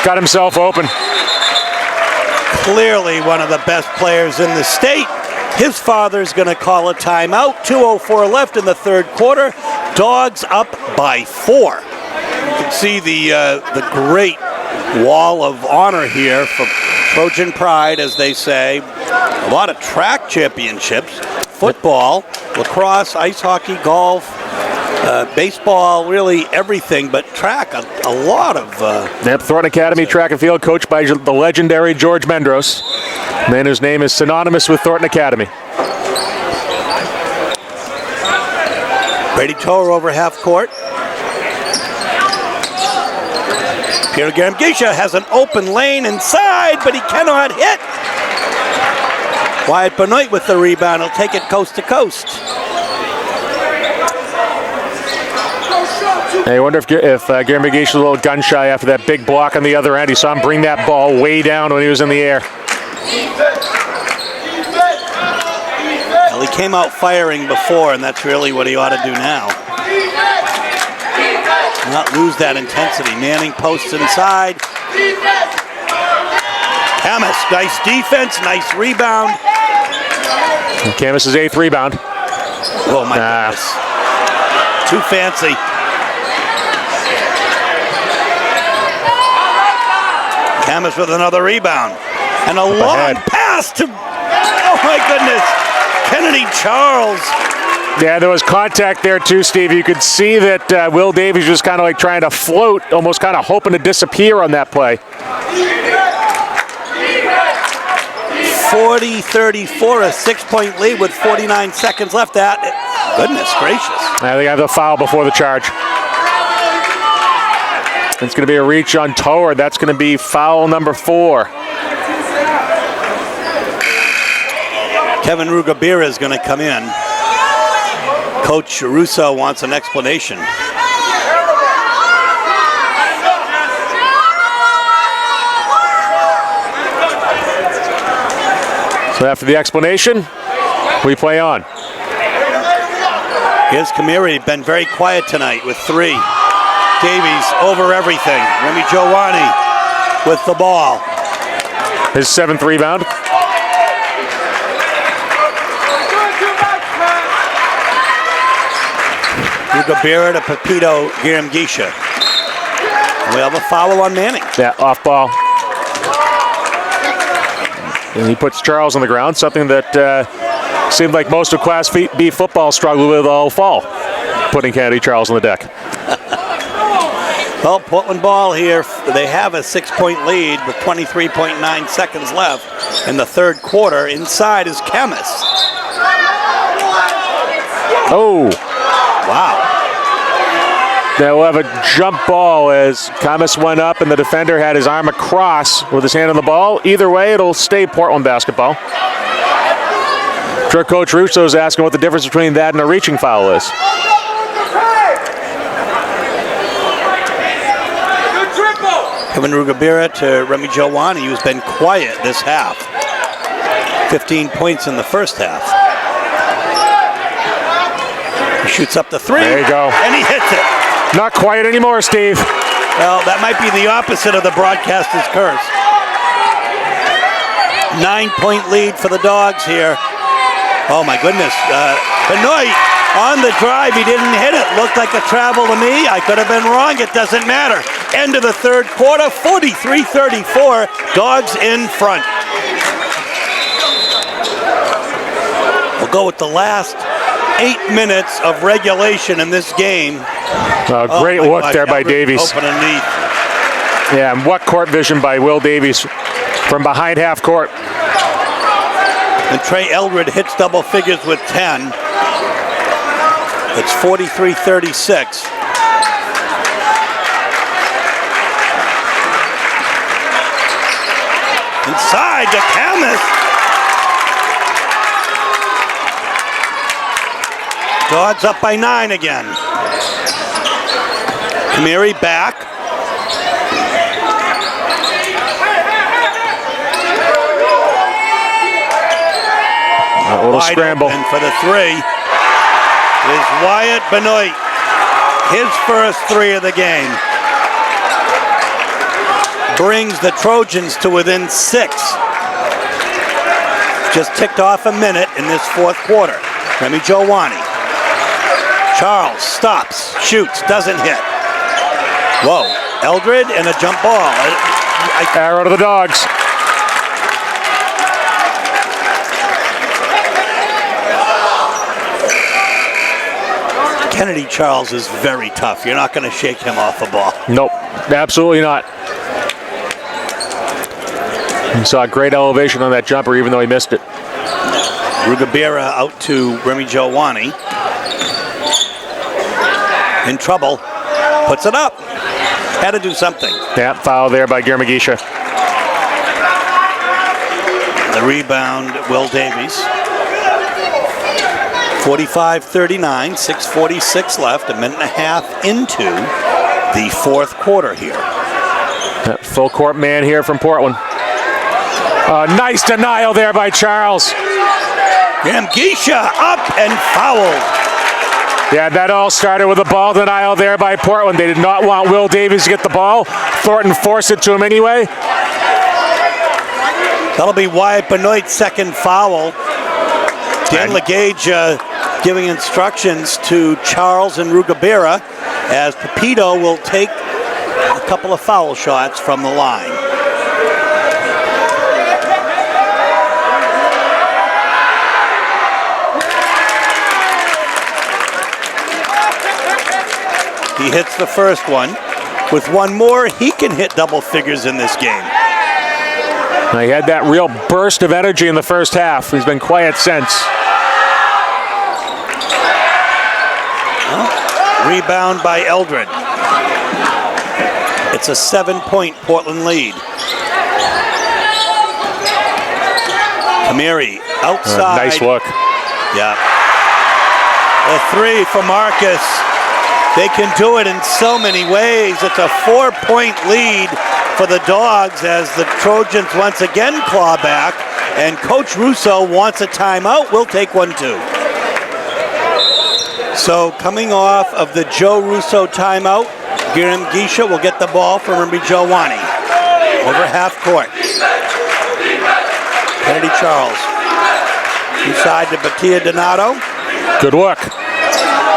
Got himself open. Clearly one of the best players in the state. His father's going to call a timeout. 2:04 left in the third quarter. Dogs up by 4. You can see the great wall of honor here for Trojan pride, as they say. A lot of track championships, football, lacrosse, ice hockey, golf, baseball, really everything, but track, a lot of... Yep, Thornton Academy track and field, coached by the legendary George Mendros, man whose name is synonymous with Thornton Academy. Brady Toer over half court. Peter Garamgisha has an open lane inside, but he cannot hit. Wyatt Benoit with the rebound. He'll take it coast to coast. I wonder if Garamgisha's a little gun shy after that big block on the other end. He saw him bring that ball way down when he was in the air. Well, he came out firing before, and that's really what he ought to do now. Not lose that intensity. Manning posts inside. Camus, nice defense, nice rebound. Camus' 8th rebound. Oh my goodness. Too fancy. Camus with another rebound. And a long pass to, oh my goodness, Kennedy Charles. Yeah, there was contact there too, Steve. You could see that Will Davies was kind of like trying to float, almost kind of hoping to disappear on that play. 40-34, a 6-point lead with 49 seconds left. Goodness gracious. I think I have the foul before the charge. It's going to be a reach on Toward. That's going to be foul number 4. Kevin Rugabira is going to come in. Coach Russo wants an explanation. So after the explanation, we play on. Here's Kamiri, been very quiet tonight with 3. Davies over everything. Remy Giovanni with the ball. His 7th rebound. Rugabira to Pepito Giramgisha. We have a foul on Manning. Yeah, off ball. And he puts Charles on the ground, something that seemed like most of Class B football struggled with all fall, putting Kennedy Charles on the deck. Well, Portland ball here. They have a 6-point lead with 23.9 seconds left in the 3rd quarter. Inside is Camus. Oh. Wow. They'll have a jump ball as Camus went up and the defender had his arm across with his hand on the ball. Either way, it'll stay Portland basketball. Sure, Coach Russo's asking what the difference between that and a reaching foul is. Kevin Rugabira to Remy Giovanni, who's been quiet this half. 15 points in the first half. He shoots up the 3. There you go. And he hits it. Not quiet anymore, Steve. Well, that might be the opposite of the broadcaster's curse. 9-point lead for the Dogs here. Oh my goodness. Benoit on the drive, he didn't hit it. Looked like a travel to me. I could have been wrong. It doesn't matter. End of the 3rd quarter, 43-34. Dogs in front. We'll go with the last 8 minutes of regulation in this game. Great look there by Davies. Open underneath. Yeah, and what court vision by Will Davies from behind half court. And Trey Eldred hits double figures with 10. It's 43-36. Inside to Camus. Dogs up by 9 again. Kamiri back. A little scramble. And for the 3 is Wyatt Benoit. His first 3 of the game. Brings the Trojans to within 6. Just ticked off a minute in this 4th quarter. Remy Giovanni. Charles stops, shoots, doesn't hit. Whoa, Eldred and a jump ball. Arrow to the Dogs. Kennedy Charles is very tough. You're not going to shake him off the ball. Nope, absolutely not. You saw a great elevation on that jumper, even though he missed it. Rugabira out to Remy Giovanni. In trouble. Puts it up. Had to do something. Yeah, foul there by Giramgisha. The rebound, Will Davies. 45-39, 6:46 left, a minute and a half into the 4th quarter here. Full court man here from Portland. Nice denial there by Charles. Giramgisha up and fouled. Yeah, that all started with a ball denial there by Portland. They did not want Will Davies to get the ball. Thornton forced it to him anyway. That'll be Wyatt Benoit's second foul. Dan Legage giving instructions to Charles and Rugabera as Pepito will take a couple of foul shots from the line. He hits the first one. With one more, he can hit double figures in this game. He had that real burst of energy in the first half. He's been quiet since. Rebound by Eldred. It's a 7-point Portland lead. Kamiri outside. Nice look. Yeah. A three for Marcus. They can do it in so many ways. It's a 4-point lead for the Dogs as the Trojans once again claw back. And Coach Russo wants a timeout. We'll take one too. So coming off of the Joe Russo timeout, Giram Gisha will get the ball from Rimby Jowani. Over half court. Kennedy Charles. Inside to Batia Donato. Good look.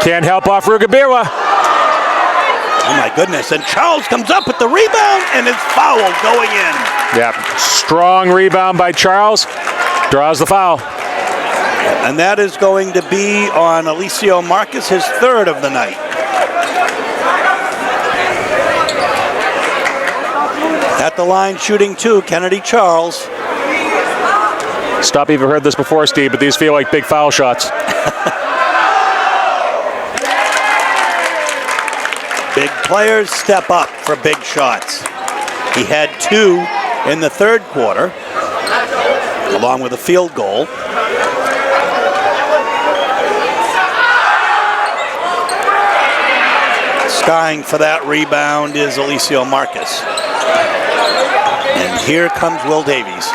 Can't help off Rugabera. Oh my goodness, and Charles comes up with the rebound and is fouled going in. Yeah, strong rebound by Charles. Draws the foul. And that is going to be on Alicio Marcus, his third of the night. At the line shooting two, Kennedy Charles. Stop, you've heard this before, Steve, but these feel like big foul shots. Big players step up for big shots. He had two in the third quarter, along with a field goal. Skying for that rebound is Alicio Marcus. And here comes Will Davies.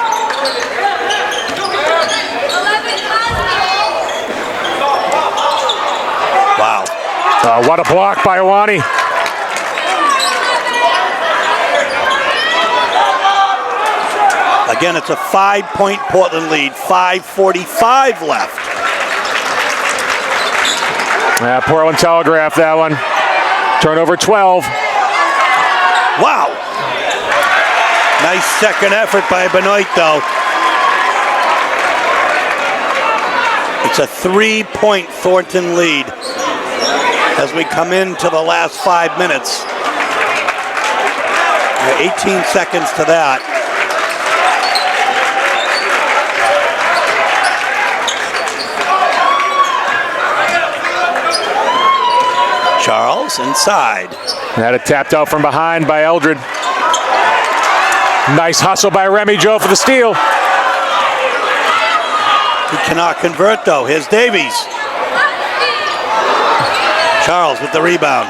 Wow. What a block by Iwani. Again, it's a 5-point Portland lead, 5:45 left. Portland telegraphed that one. Turnover 12. Wow. Nice second effort by Benoit, though. It's a 3-point Thornton lead as we come into the last 5 minutes. 18 seconds to that. Charles inside. Had it tapped out from behind by Eldred. Nice hustle by Remy Joe for the steal. He cannot convert though. Here's Davies. Charles with the rebound.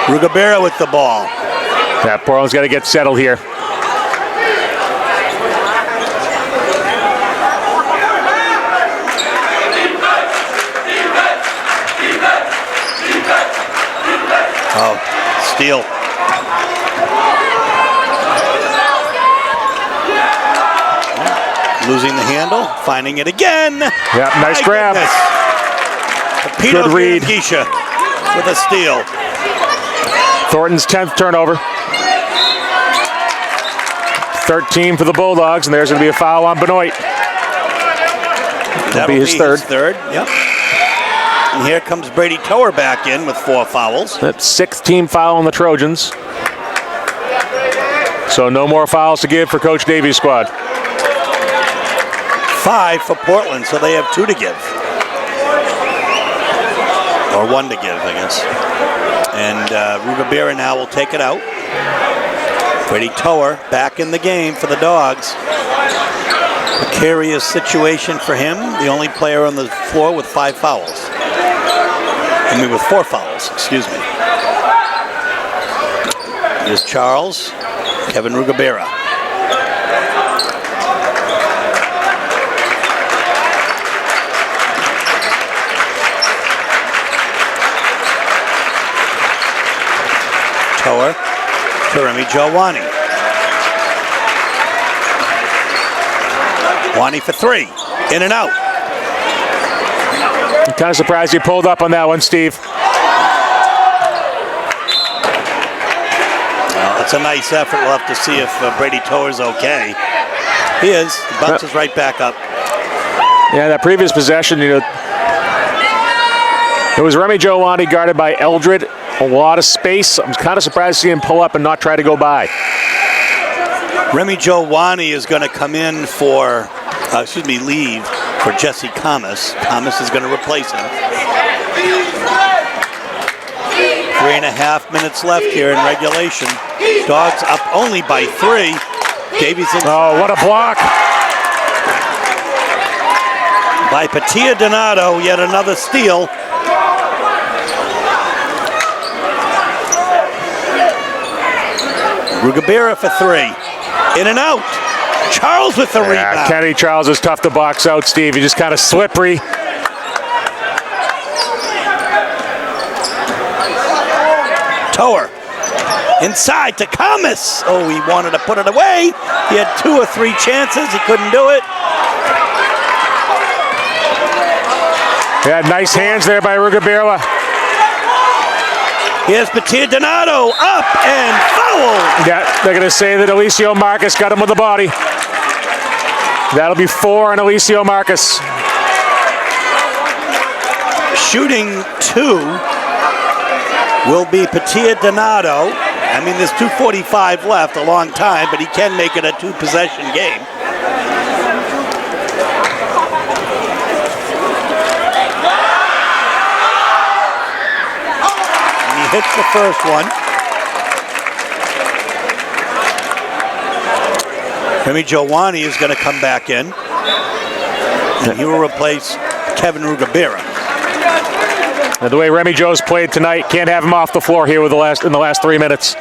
Rugabera with the ball. Yeah, Portland's got to get settled here. Oh, steal. Losing the handle, finding it again. Yeah, nice grab. Good read. Gisha with a steal. Thornton's 10th turnover. 13 for the Bulldogs, and there's going to be a foul on Benoit. That'll be his third. Yep. And here comes Brady Tower back in with 4 fouls. That's 6th team foul on the Trojans. So no more fouls to give for Coach Davies' squad. 5 for Portland, so they have 2 to give. Or 1 to give, I guess. And Rugabera now will take it out. Brady Tower back in the game for the Dogs. Precarious situation for him. The only player on the floor with 5 fouls. I mean, with 4 fouls, excuse me. Here's Charles, Kevin Rugabera. Toer to Remy Jowani. Wani for three. In and out. I'm kind of surprised you pulled up on that one, Steve. Well, it's a nice effort. We'll have to see if Brady Toer's okay. He is. He bounces right back up. Yeah, that previous possession, it was Remy Jowani guarded by Eldred. A lot of space. I'm kind of surprised to see him pull up and not try to go by. Remy Jowani is going to come in for, leave for Jesse Thomas. Thomas is going to replace him. 3.5 minutes left here in regulation. Dogs up only by 3. Davies in. Oh, what a block. By Patia Donato, yet another steal. Rugabira for 3. In and out. Charles with the rebound. Kenny Charles is tough to box out, Steve. He's just kind of slippery. Toer. Inside to Kamas. Oh, he wanted to put it away. He had 2 or 3 chances. He couldn't do it. Yeah, nice hands there by Rugabira. Here's Patia Donato up and fouled. Yeah, they're going to say that Alicio Marcus got him with the body. That'll be 4 on Alicio Marcus. Shooting 2 will be Patia Donato. I mean, there's 2:45 left, a long time, but he can make it a 2-possession game. Hits the first one. Remy Jowani is going to come back in. And he will replace Kevin Rugabira. And the way Remy Jo's played tonight, can't have him off the floor here in the last 3 minutes.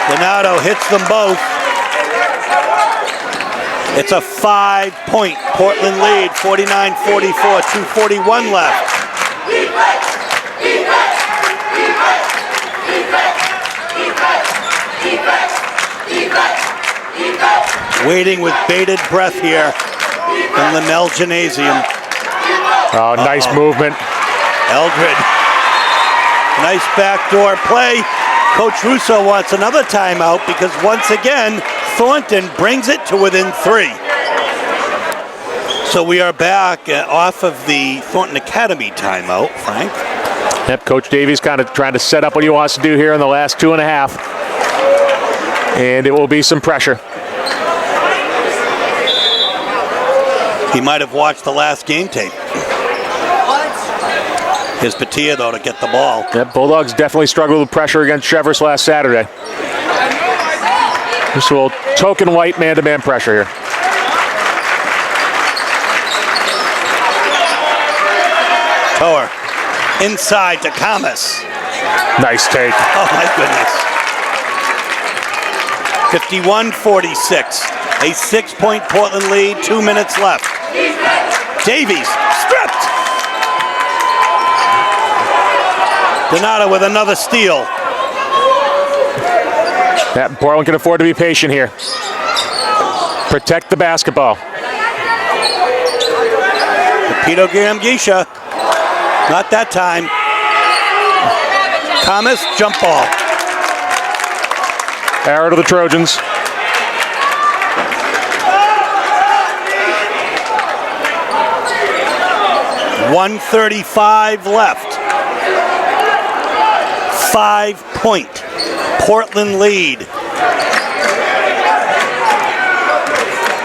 Donato hits them both. It's a 5-point Portland lead, 49-44, 2:41 left. Waiting with bated breath here in Linnell Gymnasium. Oh, nice movement. Eldred. Nice backdoor play. Coach Russo wants another timeout because once again, Thornton brings it to within 3. So we are back off of the Thornton Academy timeout, Frank. Yep, Coach Davies kind of trying to set up what he wants to do here in the last 2.5. And it will be some pressure. He might have watched the last game tape. Here's Patia, though, to get the ball. Yep, Bulldogs definitely struggled with pressure against Cheverus last Saturday. Just a little token white man-to-man pressure here. Toer inside to Kamas. Nice take. Oh, my goodness. 51-46. A 6-point Portland lead, 2 minutes left. Davies stripped. Donato with another steal. Yeah, Portland can afford to be patient here. Protect the basketball. Pepito Giramgisha. Not that time. Thomas, jump ball. Arrow to the Trojans. .135 left. 5-point Portland lead.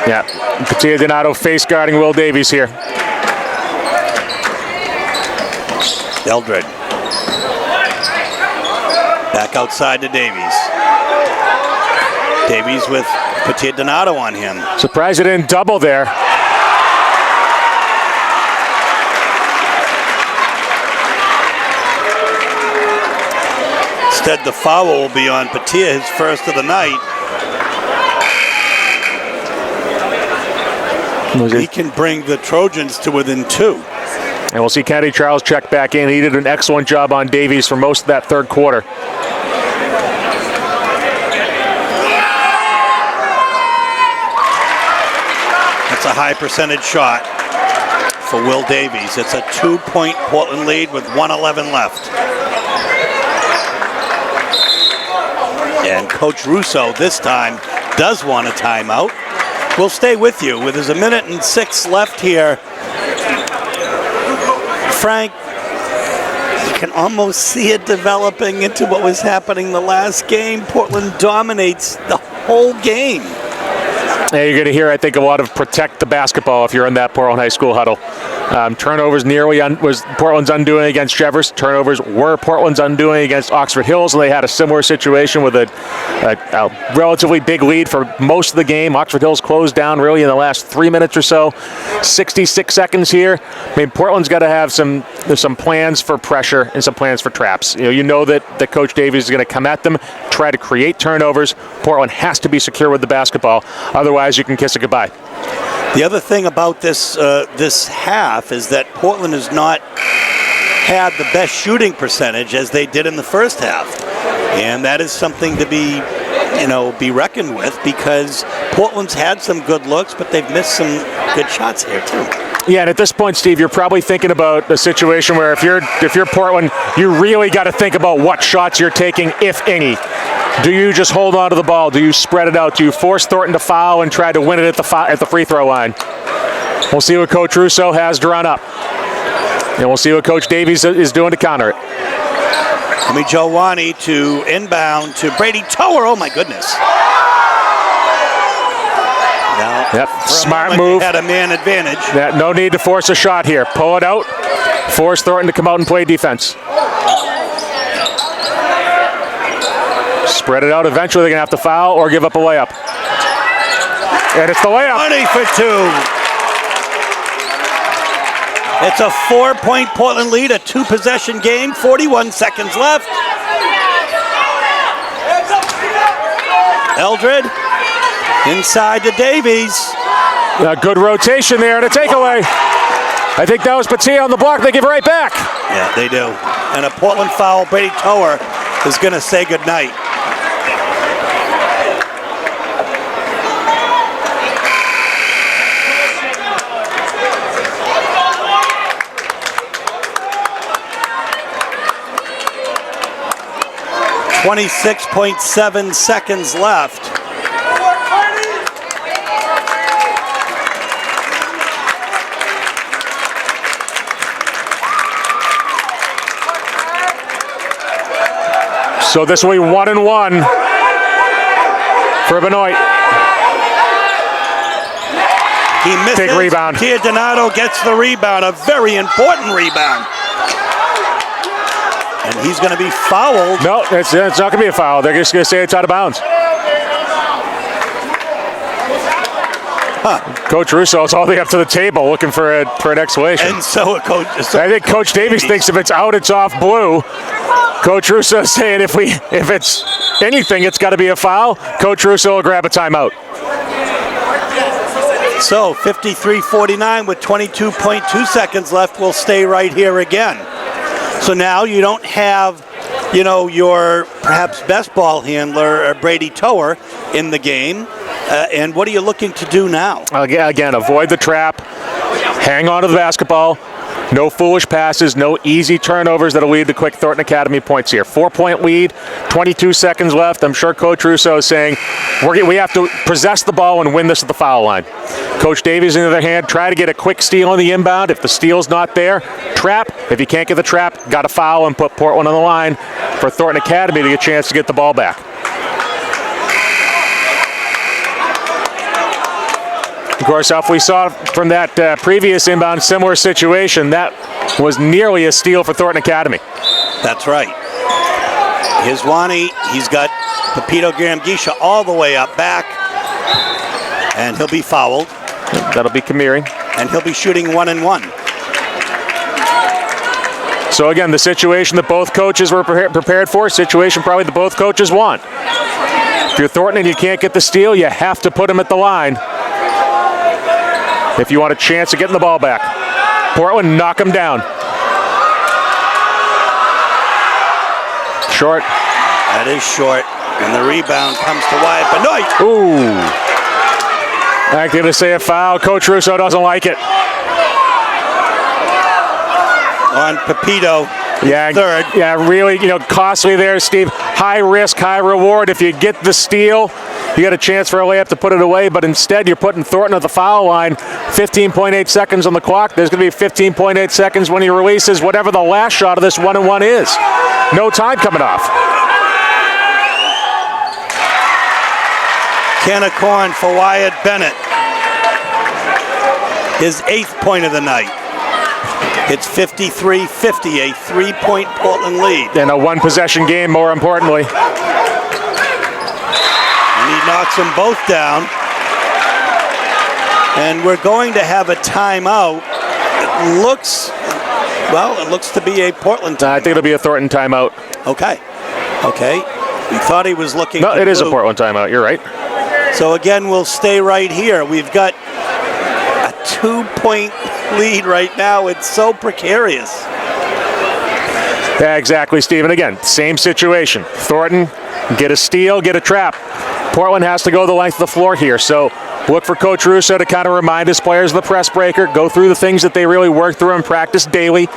Yeah, Patia Donato face guarding Will Davies here. Eldred. Back outside to Davies. Davies with Patia Donato on him. Surprised it didn't double there. Instead, the foul will be on Patia, his first of the night. He can bring the Trojans to within 2. And we'll see Kennedy Charles check back in. He did an excellent job on Davies for most of that third quarter. That's a high percentage shot for Will Davies. It's a 2-point Portland lead with 1:11 left. And Coach Russo this time does want a timeout. We'll stay with you. There's a 1:06 left here. Frank, you can almost see it developing into what was happening the last game. Portland dominates the whole game. Yeah, you're going to hear, I think, a lot of protect the basketball if you're in that Portland High School huddle. Turnovers was Portland's undoing against Chevers. Turnovers were Portland's undoing against Oxford Hills, and they had a similar situation with a relatively big lead for most of the game. Oxford Hills closed down really in the last 3 minutes or so. 66 seconds here. I mean, Portland's got to have some plans for pressure and some plans for traps. You know that Coach Davies is going to come at them, try to create turnovers. Portland has to be secure with the basketball. Otherwise, you can kiss it goodbye. The other thing about this half is that Portland has not had the best shooting percentage as they did in the first half, and that is something to be reckoned with, because Portland's had some good looks, but they've missed some good shots here too. Yeah, and at this point, Steve, you're probably thinking about a situation where if you're Portland, you really got to think about what shots you're taking, if any. Do you just hold on to the ball? Do you spread it out? Do you force Thornton to foul and try to win it at the free throw line? We'll see what Coach Russo has drawn up. And we'll see what Coach Davies is doing to counter it. Jowani to inbound to Brady Tower. Oh, my goodness. Now, yep, smart move. Had a man advantage. Yeah, no need to force a shot here. Pull it out. Force Thornton to come out and play defense. Spread it out. Eventually, they're going to have to foul or give up a layup. And it's the layup. 20 for 2. It's a 4-point Portland lead, a 2-possession game, 41 seconds left. Eldred inside to Davies. A good rotation there and a takeaway. I think that was Patia on the block. They give it right back. Yeah, they do. And a Portland foul. Brady Tower is going to say goodnight. .7 seconds left. So this will be 1-1 for Benoit. He misses. Big rebound. Kia Donato gets the rebound, a very important rebound. And he's going to be fouled. No, it's not going to be a foul. They're just going to say it's out of bounds. Coach Russo's all the way up to the table looking for an explanation. And so I think Coach Davies thinks if it's out, it's off blue. Coach Russo is saying if it's anything, it's got to be a foul. Coach Russo will grab a timeout. So 53-49 with 22.2 seconds left. We'll stay right here again. So now you don't have, your perhaps best ball handler, Brady Tower, in the game. And what are you looking to do now? Again, avoid the trap. Hang on to the basketball. No foolish passes, no easy turnovers that'll lead to quick Thornton Academy points here. 4-point lead, 22 seconds left. I'm sure Coach Russo is saying we have to possess the ball and win this at the foul line. Coach Davies, on the other hand, try to get a quick steal on the inbound. If the steal's not there, trap. If you can't get the trap, got to foul and put Portland on the line for Thornton Academy to get a chance to get the ball back. Of course, if we saw from that previous inbound similar situation, that was nearly a steal for Thornton Academy. That's right. Here's Wani. He's got Pepito Graham-Gisha all the way up back. And he'll be fouled. That'll be Kamiri. And he'll be shooting 1-1. So again, the situation that both coaches were prepared for, situation probably that both coaches want. If you're Thornton and you can't get the steal, you have to put him at the line. if you want a chance of getting the ball back. Portland, knock them down. Short. That is short. And the rebound comes to Wyatt Benoit. Ooh. I'm going to say a foul. Coach Russo doesn't like it. On Pepito. Yeah, third. Yeah, really, costly there, Steve. High risk, high reward. If you get the steal, you got a chance for a layup to put it away, but instead you're putting Thornton at the foul line. 15.8 seconds on the clock. There's going to be 15.8 seconds when he releases whatever the last shot of this 1-and-1 is. No time coming off. Can of corn for Wyatt Bennett. His 8th point of the night. It's 53-50, a 3-point Portland lead. And a one-possession game, more importantly. And he knocks them both down. And we're going to have a timeout. It looks to be a Portland timeout. I think it'll be a Thornton timeout. Okay. We thought he was looking. No, it is a Portland timeout. You're right. So again, we'll stay right here. We've got a 2-point lead right now. It's so precarious. Yeah, exactly, Steve. And again, same situation. Thornton, get a steal, get a trap. Portland has to go the length of the floor here. So look for Coach Russo to kind of remind his players of the press breaker, go through the things that they really work through and practice daily,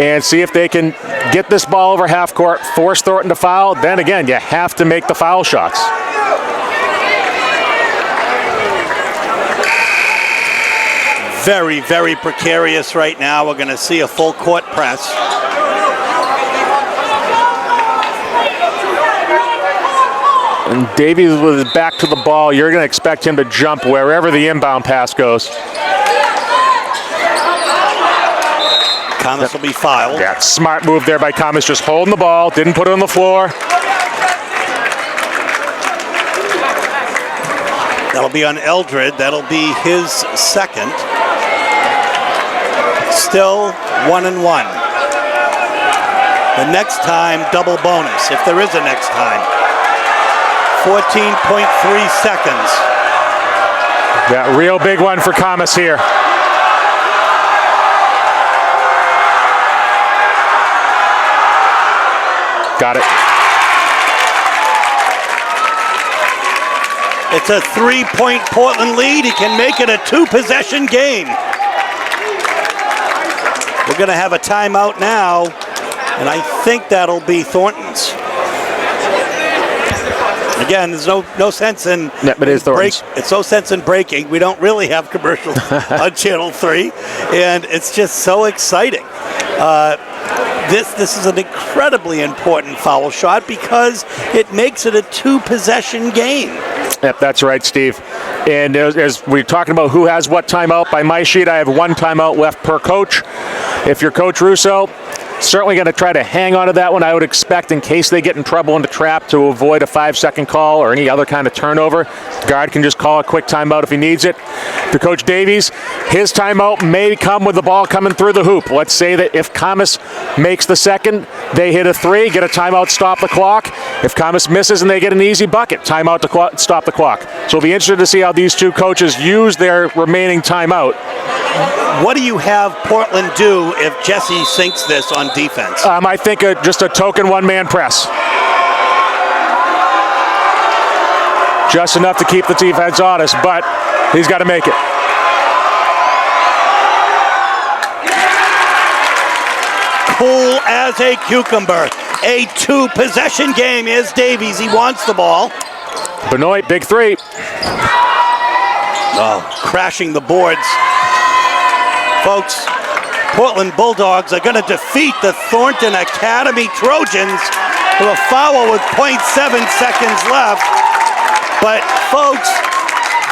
and see if they can get this ball over half court, force Thornton to foul. Then again, you have to make the foul shots. Very, very precarious right now. We're going to see a full court press. And Davies with his back to the ball, you're going to expect him to jump wherever the inbound pass goes. Thomas will be fouled. Yeah, smart move there by Thomas, just holding the ball, didn't put it on the floor. That'll be on Eldred. That'll be his second. Still 1-and-1. The next time, double bonus, if there is a next time. 14.3 seconds. Yeah, real big one for Thomas here. Got it. It's a 3-point Portland lead. He can make it a 2-possession game. We're going to have a timeout now, and I think that'll be Thornton's. Again, there's no sense in but it is Thornton's. It's no sense in breaking. We don't really have commercials on Channel 3, and it's just so exciting. This is an incredibly important foul shot because it makes it a 2-possession game. Yep, that's right, Steve. And as we're talking about who has what timeout, by my sheet, I have 1 timeout left per coach. If you're Coach Russo, certainly going to try to hang on to that one, I would expect, in case they get in trouble in the trap, to avoid a 5-second call or any other kind of turnover. Guard can just call a quick timeout if he needs it. To Coach Davies, his timeout may come with the ball coming through the hoop. Let's say that if Thomas makes the second, they hit a 3, get a timeout, stop the clock. If Thomas misses and they get an easy bucket, timeout to stop the clock. So we'll be interested to see how these two coaches use their remaining timeout. What do you have Portland do if Jesse sinks this on defense? I think just a token one-man press. Just enough to keep the defense honest, but he's got to make it. Cool as a cucumber. A 2-possession game is Davies. He wants the ball. Benoit, big 3. Oh, crashing the boards. Folks, Portland Bulldogs are going to defeat the Thornton Academy Trojans with a foul with 0.7 seconds left. But folks,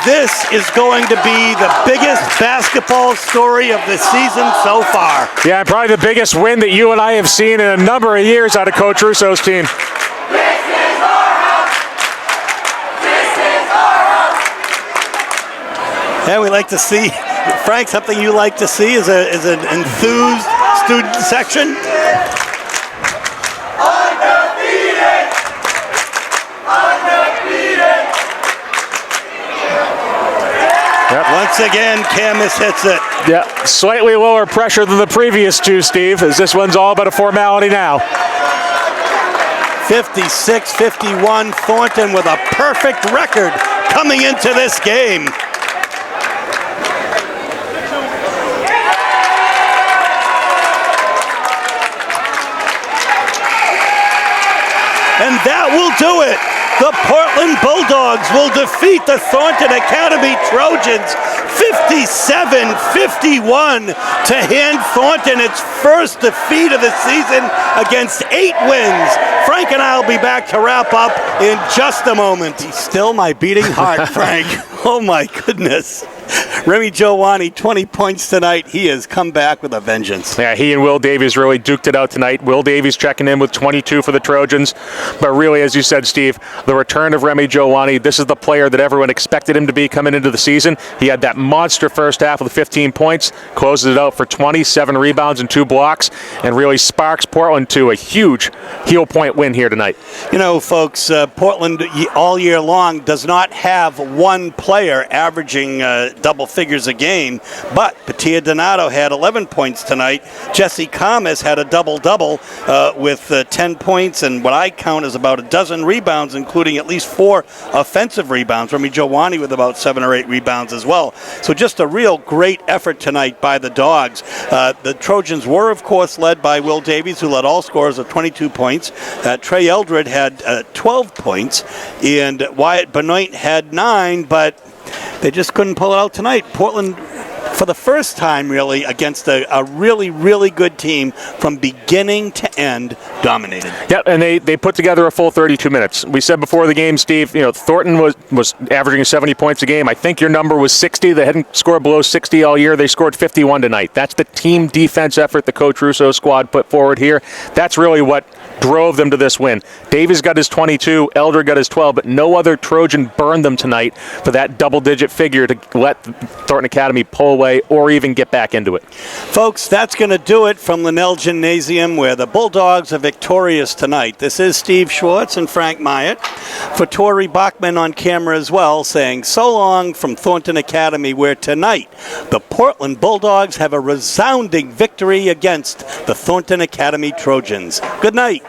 this is going to be the biggest basketball story of the season so far. Yeah, probably the biggest win that you and I have seen in a number of years out of Coach Russo's team. This is our house. This is our house. And we like to see, Frank, something you like to see is an enthused student section. Undefeated. Undefeated. Once once again, Camus hits it. Yeah, slightly lower pressure than the previous two, Steve, as this one's all but a formality now. 56-51, Thornton with a perfect record coming into this game. And that will do it. The Portland Bulldogs will defeat the Thornton Academy Trojans 57-51 to hand Thornton its first defeat of the season against 8 wins. Frank and I will be back to wrap up in just a moment. He's still my beating heart, Frank. Oh my goodness. Remy Giovanni, 20 points tonight. He has come back with a vengeance. Yeah, he and Will Davies really duked it out tonight. Will Davies checking in with 22 for the Trojans. But really, as you said, Steve, the return of Remy Giovanni, this is the player that everyone expected him to be coming into the season. He had that monster first half with 15 points, closes it out for 27 rebounds and 2 blocks, and really sparks Portland to a huge heel point win here tonight. You know, folks, Portland all year long does not have one player averaging double figures a game, but Patia Donato had 11 points tonight. Jesse Camus had a double-double with 10 points and what I count as about a dozen rebounds, including at least 4 offensive rebounds. Remy Giovanni with about 7 or 8 rebounds as well. So just a real great effort tonight by the Dogs. The Trojans were, of course, led by Will Davies, who led all scorers of 22 points. Trey Eldred had 12 points, and Wyatt Benoit had 9, but they just couldn't pull it out tonight. Portland, for the first time, really, against a really, really good team from beginning to end, dominated. Yep, and they put together a full 32 minutes. We said before the game, Steve, you know, Thornton was averaging 70 points a game. I think your number was 60. They hadn't scored below 60 all year. They scored 51 tonight. That's the team defense effort the Coach Russo squad put forward here. That's really what drove them to this win. Davies got his 22, Eldred got his 12, but no other Trojan burned them tonight for that double-digit figure to let Thornton Academy pull away or even get back into it. Folks, that's going to do it from Linnell Gymnasium, where the Bulldogs are victorious tonight. This is Steve Schwartz and Frank Myatt. For Tori Bachman on camera as well, saying so long from Thornton Academy, where tonight the Portland Bulldogs have a resounding victory against the Thornton Academy Trojans. Good night.